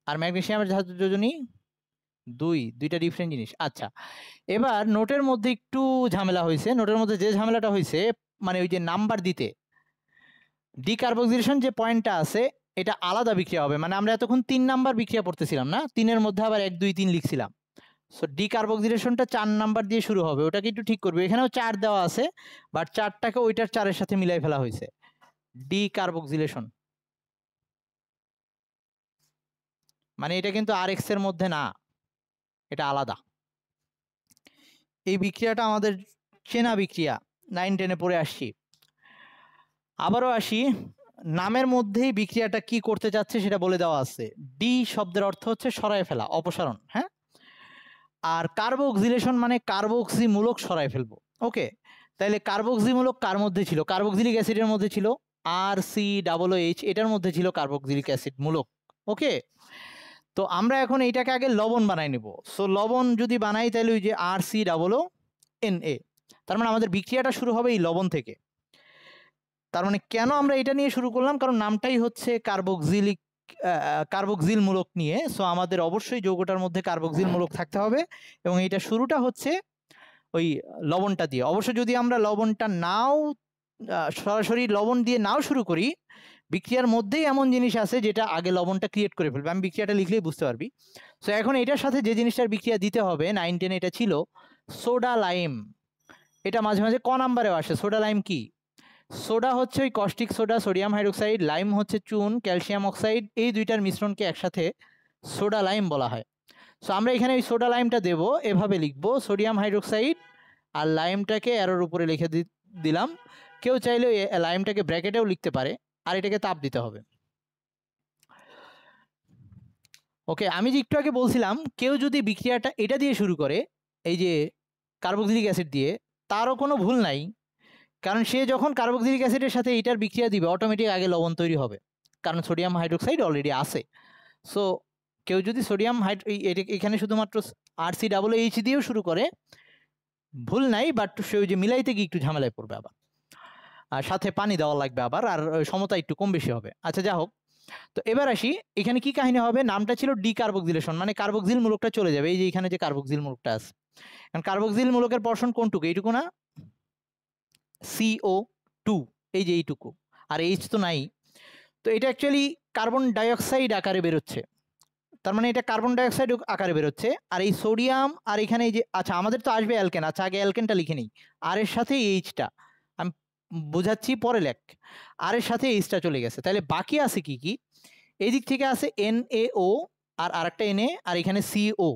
আর ম্যাগনেসিয়ামের ধাতুর যোজনী 2, দুইটা ডিফারেন্ট জিনিস। আচ্ছা, এবার নোটের মধ্যে একটু ঝামেলা হয়েছে। নোটের মধ্যে যে ঝামেলাটা হয়েছে, মানে ওই যে নাম্বার দিতে, ডিকার্বক্সিলেশন যে পয়েন্টটা আছে, এটা আলাদা বিক্রিয়া হবে। মানে আমরা এতক্ষণ 3 নাম্বার বিক্রিয়া পড়তেছিলাম না, 3-এর মধ্যে আবার 1 2 3 লিখছিলাম। সো ডিকার্বক্সিলেশনটা 4 নাম্বার দিয়ে শুরু হবে, ওটাকে একটু ঠিক করবে। এখানেও 4 দেওয়া আছে, বাট 4টাকে ওইটার 4-এর সাথে মিলাই ফেলা হয়েছে, ডিকার্বক্সিলেশন। মানে এটা কিন্তু আর এক্স এর মধ্যে না, এটা আলাদা। এই বিক্রিয়াটা আমাদের চেনা বিক্রিয়া, 9-10-এ পড়ে আসছি। আবারও আসি, নামের মধ্যেই বিক্রিয়াটা কি করতে যাচ্ছে সেটা বলে দেওয়া আছে। ডি শব্দের অর্থ হচ্ছে সরায় ফেলা, অপসারণ, হ্যাঁ। আর কার্বক্সিলেশন মানে কার্বক্সিমূলক সরায় ফেলবো। ওকে, তাহলে কার্বক্সিমূলক কার মধ্যে ছিল? কার্বক্সিলিক অ্যাসিডের মধ্যে ছিল, RCOOH, এটার মধ্যে ছিল কার্বক্সিলিক অ্যাসিড মূলক। ওকে, তো আমরা এখন এইটাকে আগে লবণ বানাই নেব। সো লবণ যদি বানাই তাহলে ওই যে RCOONA, তার মানে আমাদের বিক্রিয়াটা শুরু হবে এই লবণ থেকে। তার মানে কেন আমরা এটা নিয়ে শুরু করলাম? কারণ নামটাই হচ্ছে কার্বক্সিল মূলক নিয়ে। সো আমাদের অবশ্যই যৌগটার মধ্যে কার্বক্সিল মূলক থাকতে হবে, এবং এটা শুরুটা হচ্ছে ওই লবণটা দিয়ে। অবশ্য যদি আমরা লবণটা নাও সরাসরি লবণ দিয়ে নাও শুরু করি, বিক্রিয়ার মধ্যেই এমন জিনিস আছে যেটা আগে লবণটা ক্রিয়েট করে ফেলবে। আমি বিক্রিয়াটা লিখলেই বুঝতে পারবি। সো এখন এটার সাথে যে জিনিসটার বিক্রিয়া দিতে হবে, 9-10 এটা ছিল সোডা লাইম। এটা মাঝে মাঝে ক নাম্বারেও আসে। সোডা লাইম কি? সোডা হচ্ছে ওই caustic soda, sodium hydroxide, lime হচ্ছে চুন, ক্যালসিয়াম অক্সাইড, এই দুইটার মিশ্রণকে একসাথে সোডা লাইম বলা হয়। সো আমরা এখানে ওই সোডা লাইমটা দেব, এভাবে লিখবো সোডিয়াম হাইড্রোক্সাইড আর লাইমটাকে অ্যারোর উপরে লিখে দিলাম। কেউ চাইলে লাইমটাকে ব্র্যাকেটেও লিখতে পারে, আর এটাকে তাপ দিতে হবে। ওকে, আমি যে একটু আগে বলছিলাম কেউ যদি বিক্রিয়াটা এটা দিয়ে শুরু করে, এই যে কার্বক্সিলিক অ্যাসিড দিয়ে, তারও কোনো ভুল নাই, কারণ সে যখন কার্বক্সিলিক অ্যাসিডের সাথে এটার বিক্রিয়া দিবে অটোমেটিক আগে লবণ তৈরি হবে, কারণ সোডিয়াম হাইড্রোক্সাইড অলরেডি আছে। সো কেউ যদি সোডিয়াম এখানে শুধুমাত্র RCOOH দিয়েও শুরু করে, ভুল নাই, বাট সে ওই যে মিলাইতে গিয়ে একটু ঝামেলায় পড়বে আবার, আর সাথে পানি দেওয়া লাগবে আবার, আর সমতা একটু কম বেশি হবে। আচ্ছা, যা হোক, তো এবার আসি এখানে কি কাহিনী হবে। নামটা ছিল ডিকার্বক্সিলেশন, মানে কার্বক্সিল মূলকটা চলে যাবে। এই যে এখানে যে কার্বক্সিল মূলকটা আছে, কারণ কার্বক্সিল মূলকের পোরশন কোনটুকু? এইটুকু না, CO2, এই যে এইটুকু, আর H তো নাই। তো এটা অ্যাকচুয়ালি কার্বন ডাইঅক্সাইড আকারে বেরোচ্ছে, তার মানে এটা কার্বন ডাইঅক্সাইড আকারে বেরোচ্ছে। আর এই সোডিয়াম আর এখানে এই যে, আচ্ছা আমাদের তো আসবে অ্যালকেন, আচ্ছা আগে অ্যালকেনটা লিখে নিই। আর এর সাথে এইচটা আমি বোঝাচ্ছি পরে লেখ, আর এর সাথে এইচটা চলে গেছে, তাহলে বাকি আছে কি কি? এই দিক থেকে আছে NaO আর আরেকটা Na, আর এখানে CO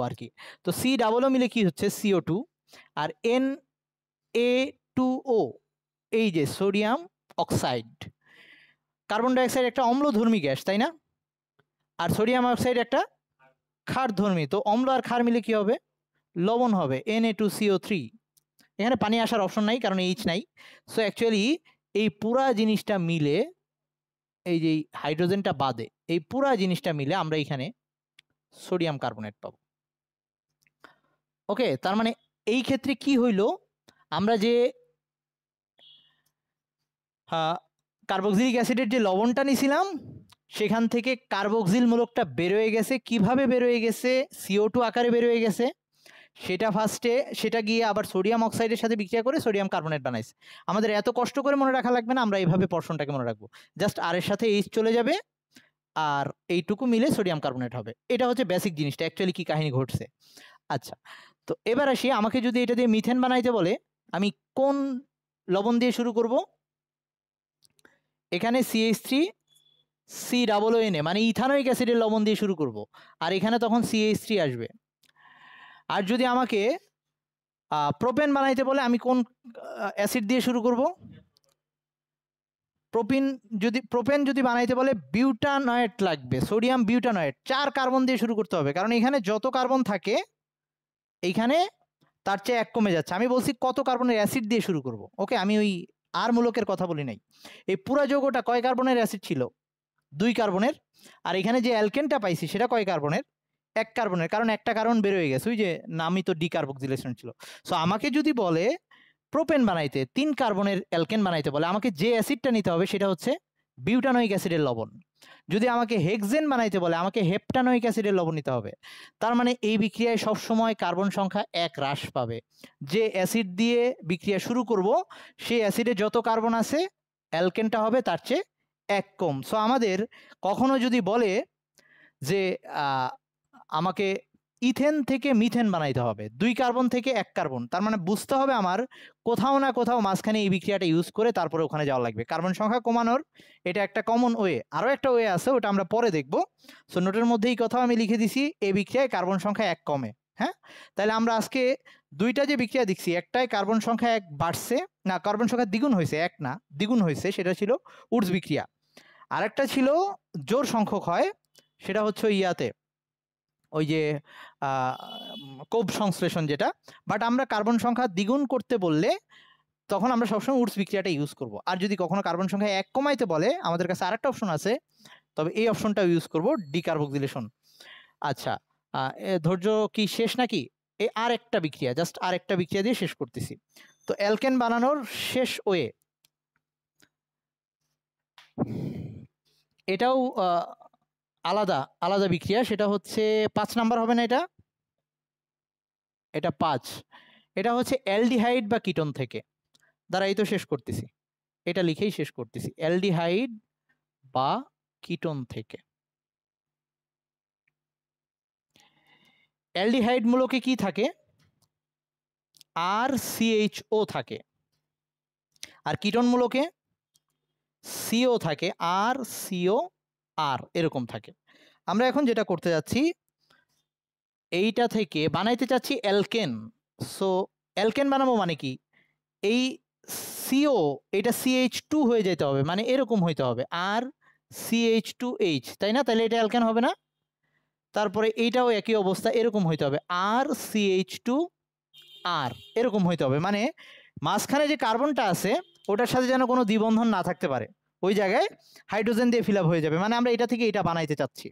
আর কি। তো C মিলে কি হচ্ছে? CO2, আর Na2O, এই যে সোডিয়াম অক্সাইড। কার্বন ডাইঅক্সাইড একটা অম্লধর্মী গ্যাস, তাই না? আর সোডিয়াম অক্সাইড একটা ক্ষারধর্মী। তো অম্ল আর ক্ষার মিলে কি হবে? লবণ হবে, Na2CO3। এখানে পানি আসার অপশন নাই কারণ H নাই। সো অ্যাকচুয়ালি এই পুরা জিনিসটা মিলে, এই যে হাইড্রোজেনটা বাদে এই পুরা জিনিসটা মিলে আমরা এখানে সোডিয়াম কার্বনেট পাবো। ওকে, তার মানে এই ক্ষেত্রে কি হইল, আমরা যে কার্বক্সিলিক অ্যাসিডের যে লবণটা নিছিলাম সেখান থেকে কার্বক্সিল মূলকটা বেরোয় গেছে। কিভাবে বেরোয় গেছে? CO2 আকারে বেরোয় গেছে। সেটা গিয়ে আবার সোডিয়াম অক্সাইডের সাথে বিক্রিয়া করে সোডিয়াম কার্বনেট বানাইছে। আমাদের এত কষ্ট করে মনে রাখা লাগবে না, আমরা এইভাবে পোরশনটাকে মনে রাখবো। জাস্ট আর এর সাথে H চলে যাবে আর এইটুকু মিলে সোডিয়াম কার্বনেট হবে। এটা হচ্ছে বেসিক জিনিসটা, অ্যাকচুয়ালি কি কাহিনী ঘটছে। আচ্ছা, তো এবার আসি, আমাকে যদি এটা দিয়ে মিথেন বানাইতে বলে আমি কোন লবণ দিয়ে শুরু করব? এখানে CH3COONA মানে ইথানোয়িক অ্যাসিডের লবণ দিয়ে শুরু করব, আর এখানে তখন CH3 আসবে। আর যদি আমাকে প্রোপেন বানাইতে বলে আমি কোন অ্যাসিড দিয়ে শুরু করব? প্রোপেন যদি বানাইতে বলে বিউটানয়েট লাগবে, সোডিয়াম বিউটানয়েট। 4 কার্বন দিয়ে শুরু করতে হবে, কারণ এখানে যত কার্বন থাকে এইখানে তার চেয়ে 1 কমে যাচ্ছে। আমি বলছি কত কার্বনের অ্যাসিড দিয়ে শুরু করব। ওকে, আমি ওই আর মূলকের কথা বলি নাই। এই পুরা যৌগটা কয় কার্বনের অ্যাসিড ছিল? 2 কার্বনের। আর এখানে যে অ্যালকেনটা পাইছি সেটা কয় কার্বনের? 1 কার্বনের, কারণ একটা কার্বন বেরোয় গেছে, ওই যে নামই তো ডিকার্বক্সিলেশন ছিল। সো আমাকে যদি বলে প্রোপেন বানাইতে 3 কার্বনের অ্যালকেন বানাইতে বলে, আমাকে যে অ্যাসিডটা নিতে হবে সেটা হচ্ছে বিউটানোয়িক অ্যাসিডের লবণ। যদি আমাকে হেক্সেন বানাইতে বলে আমাকে হেপটানোয়িক অ্যাসিডের লবণ নিতে হবে। তার মানে এই বিক্রিয়ায় সবসময় কার্বন সংখ্যা 1 হ্রাস পাবে। যে অ্যাসিড দিয়ে বিক্রিয়া শুরু করব সেই অ্যাসিডে যত কার্বন আছে অ্যালকেনটা হবে তার চেয়ে 1 কম। সো আমাদের কখনো যদি বলে যে আমাকে ইথেন থেকে মিথেন বানাইতে হবে, 2 কার্বন থেকে 1 কার্বন। তার মানে বুঝতে হবে আমার কোথাও না কোথাও মাঝখানে এই বিক্রিয়াটা ইউজ করে তারপরে ওখানে যাওয়া লাগবে। কার্বন সংখ্যা কমানোর এটা একটা কমন ওয়ে। আরও একটা ওয়ে আছে, ওটা আমরা পরে দেখব। সো নোটের মধ্যে এই কথাও আমি লিখে দিছি, এই বিক্রিয়ায় কার্বন সংখ্যা 1 কমে। হ্যাঁ, তাহলে আমরা আজকে 2টা যে বিক্রিয়া দেখছি, একটায় কার্বন সংখ্যা 1 বাড়ছে, না কার্বন সংখ্যা দ্বিগুণ হয়েছে, 1 না দ্বিগুণ হয়েছে, সেটা ছিল উডস বিক্রিয়া। আরেকটা ছিল জোড় সংখ্যক হয়, সেটা হচ্ছে ইয়াতে ওই যে কোব সংশ্লেষণ যেটা। বাট আমরা কার্বন সংখ্যা দ্বিগুণ করতে বললে তখন আমরা সবসময় উডস বিক্রিয়াটা ইউজ করব। আর যদি কখনো কার্বন সংখ্যা 1 কমাইতে বলে, আমাদের কাছে আরেকটা অপশন আছে, তবে এই অপশনটাও ইউজ করব, ডিকার্বক্সিলেশন। আচ্ছা, ধৈর্য কি শেষ নাকি? এই আর একটা বিক্রিয়া, জাস্ট আর একটা বিক্রিয়া দিয়ে শেষ করতেছি। তো অ্যালকেন বানানোর শেষ ওয়ে, এটাও আলাদা আলাদা বিক্রিয়া, সেটা হচ্ছে 5 নাম্বার হবে না, এটা 5। এটা হচ্ছে অ্যালডিহাইড বা কিটোন থেকে। দ্বারা এই তো শেষ করতেছি, এটা লিখেই শেষ করতেছি, অ্যালডিহাইড বা কিটোন থেকে। অ্যালডিহাইড মূলকে কি থাকে? RCHO থাকে। আর কিটোন মূলকে CO থাকে, RCOR এরকম থাকে। আমরা এখন যেটা করতে যাচ্ছি, এইটা থেকে বানাইতে চাচ্ছি অ্যালকেন। সো অ্যালকেন বানাবো মানে কি, এই CO এটা CH2 হয়ে যেতে হবে, মানে এরকম হইতে হবে, RCH2H, তাই না? তাহলে এটা অ্যালকেন হবে না? তারপরে এইটাও একই অবস্থা, এরকম হইতে হবে, RCH2R এরকম হইতে হবে, মানে মাঝখানে যে কার্বনটা আছে ওটার সাথে যেন কোনো দ্বিবন্ধন না থাকতে পারে, ওই জায়গায় হাইড্রোজেন দিয়ে ফিল আপ হয়ে যাবে। মানে আমরা এটা থেকে এটা বানাইতে চাচ্ছি।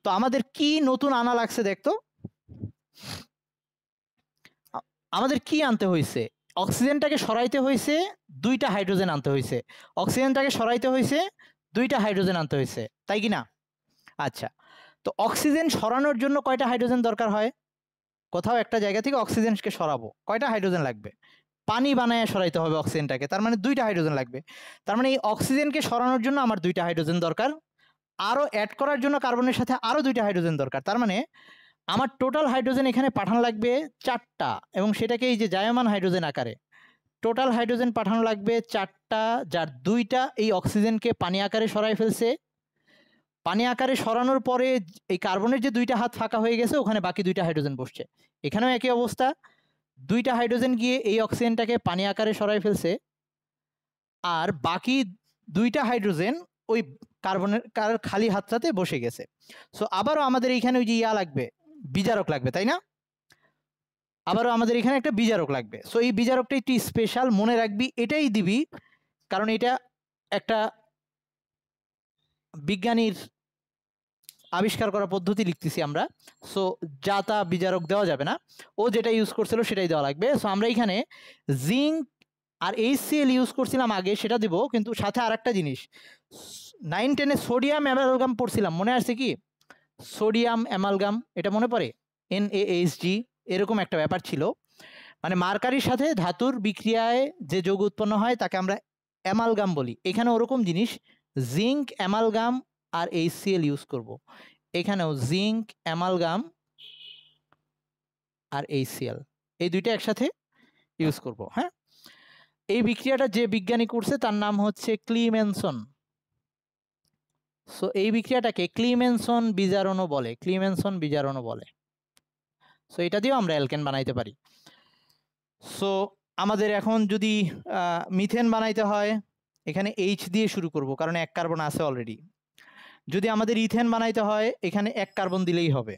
তো আমাদের কি নতুন আনা লাগছে দেখতো, আমাদের কি আনতে হয়েছে? অক্সিজেনটাকে সরাইতে হয়েছে, 2টা হাইড্রোজেন আনতে হয়েছে। অক্সিজেনটাকে সরাইতে হয়েছে, 2টা হাইড্রোজেন আনতে হয়েছে, তাই কি না? আচ্ছা, তো অক্সিজেন সরানোর জন্য কয়টা হাইড্রোজেন দরকার হয়? কোথাও একটা জায়গা থেকে অক্সিজেনকে সরাবো, কয়টা হাইড্রোজেন লাগবে? পানি বানায় সরাইতে হবে অক্সিজেনটাকে, তার মানে 2টা হাইড্রোজেন লাগবে। তার মানে এই অক্সিজেনকে সরানোর জন্য আমার 2টা হাইড্রোজেন দরকার, আরও অ্যাড করার জন্য কার্বনের সাথে আরও 2টা হাইড্রোজেন দরকার। তার মানে আমার টোটাল হাইড্রোজেন এখানে পাঠানো লাগবে 4টা, এবং সেটাকে এই যে জায়মান হাইড্রোজেন আকারে টোটাল হাইড্রোজেন পাঠানো লাগবে 4টা, যার 2টা এই অক্সিজেনকে পানি আকারে সরাই ফেলছে। পানি আকারে সরানোর পরে এই কার্বনের যে 2টা হাত ফাঁকা হয়ে গেছে, ওখানে বাকি 2টা হাইড্রোজেন বসছে। এখানেও একই অবস্থা, 2টা হাইড্রোজেন গিয়ে এই অক্সিজেনটাকে পানি আকারে সরাই ফেলছে, আর বাকি 2টা হাইড্রোজেন ওই কার্বনের খালি হাতটাতে বসে গেছে। সো আবারও আমাদের এইখানে ওই যে লাগবে, বিজারক লাগবে, তাই না? আবারও আমাদের এখানে একটা বিজারক লাগবে। সো এই বিজারকটা একটু স্পেশাল, মনে রাখবি, এটাই দিবি, কারণ এটা একটা বিজ্ঞানীর আবিষ্কার করা পদ্ধতি লিখতেছি আমরা। সো যা তা বিজারক দেওয়া যাবে না, ও যেটা ইউজ করছিল সেটাই দেওয়া লাগবে। সো আমরা এখানে জিঙ্ক আর HCl ইউজ করছিলাম আগে, সেটা দিব, কিন্তু সাথে আর একটা জিনিস, 9-10-এ সোডিয়াম অ্যামালগাম পড়ছিলাম, মনে আছে কি? সোডিয়াম অ্যামালগাম, এটা মনে পড়ে? NaHG এরকম একটা ব্যাপার ছিল, মানে মার্কারির সাথে ধাতুর বিক্রিয়ায় যে যৌগ উৎপন্ন হয় তাকে আমরা অ্যামালগাম বলি। এখানে ওরকম জিনিস, জিঙ্ক অ্যামালগাম আর HCl ইউজ করব। এখানেও জিঙ্ক অ্যামালগাম আর HCl, এই 2টা একসাথে ইউজ করব। হ্যাঁ, এই বিক্রিয়াটা যে বিজ্ঞানী করছে তার নাম হচ্ছে ক্লিমেনসন। সো এই বিক্রিয়াটাকে ক্লিমেনসন বিজারণও বলে, ক্লিমেনসন বিজারণও বলে। সো এটা দিয়েও আমরা অ্যালকেন বানাইতে পারি। সো আমাদের এখন যদি মিথেন বানাইতে হয়, এখানে H দিয়ে শুরু করব, কারণ 1 কার্বন আছে অলরেডি। যদি আমাদের ইথেন বানাইতে হয়, এখানে 1 কার্বন দিলেই হবে।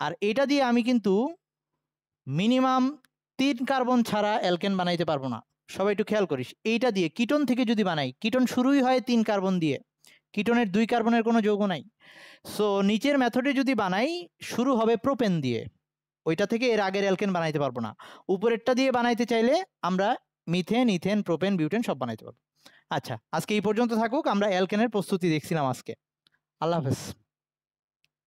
আর এটা দিয়ে আমি কিন্তু মিনিমাম 3 কার্বন ছাড়া অ্যালকেন বানাইতে পারবো না। সবাই একটু খেয়াল করিস, এইটা দিয়ে কিটোন থেকে যদি বানাই, কিটোন শুরুই হয় 3 কার্বন দিয়ে, কিটোনের 2 কার্বনের কোনো যৌগ নাই। সো নিচের মেথডে যদি বানাই, শুরু হবে প্রোপেন দিয়ে, ওইটা থেকে এর আগের অ্যালকেন বানাইতে পারবো না। উপরেরটা দিয়ে বানাইতে চাইলে আমরা মিথেন, ইথেন, প্রোপেন, বিউটেন সব বানাইতে পারবো। আচ্ছা, আজকে এই পর্যন্ত থাকুক, আমরা অ্যালকেনের প্রস্তুতি দেখছিলাম আজকে। আল্লাহ হাফেজ।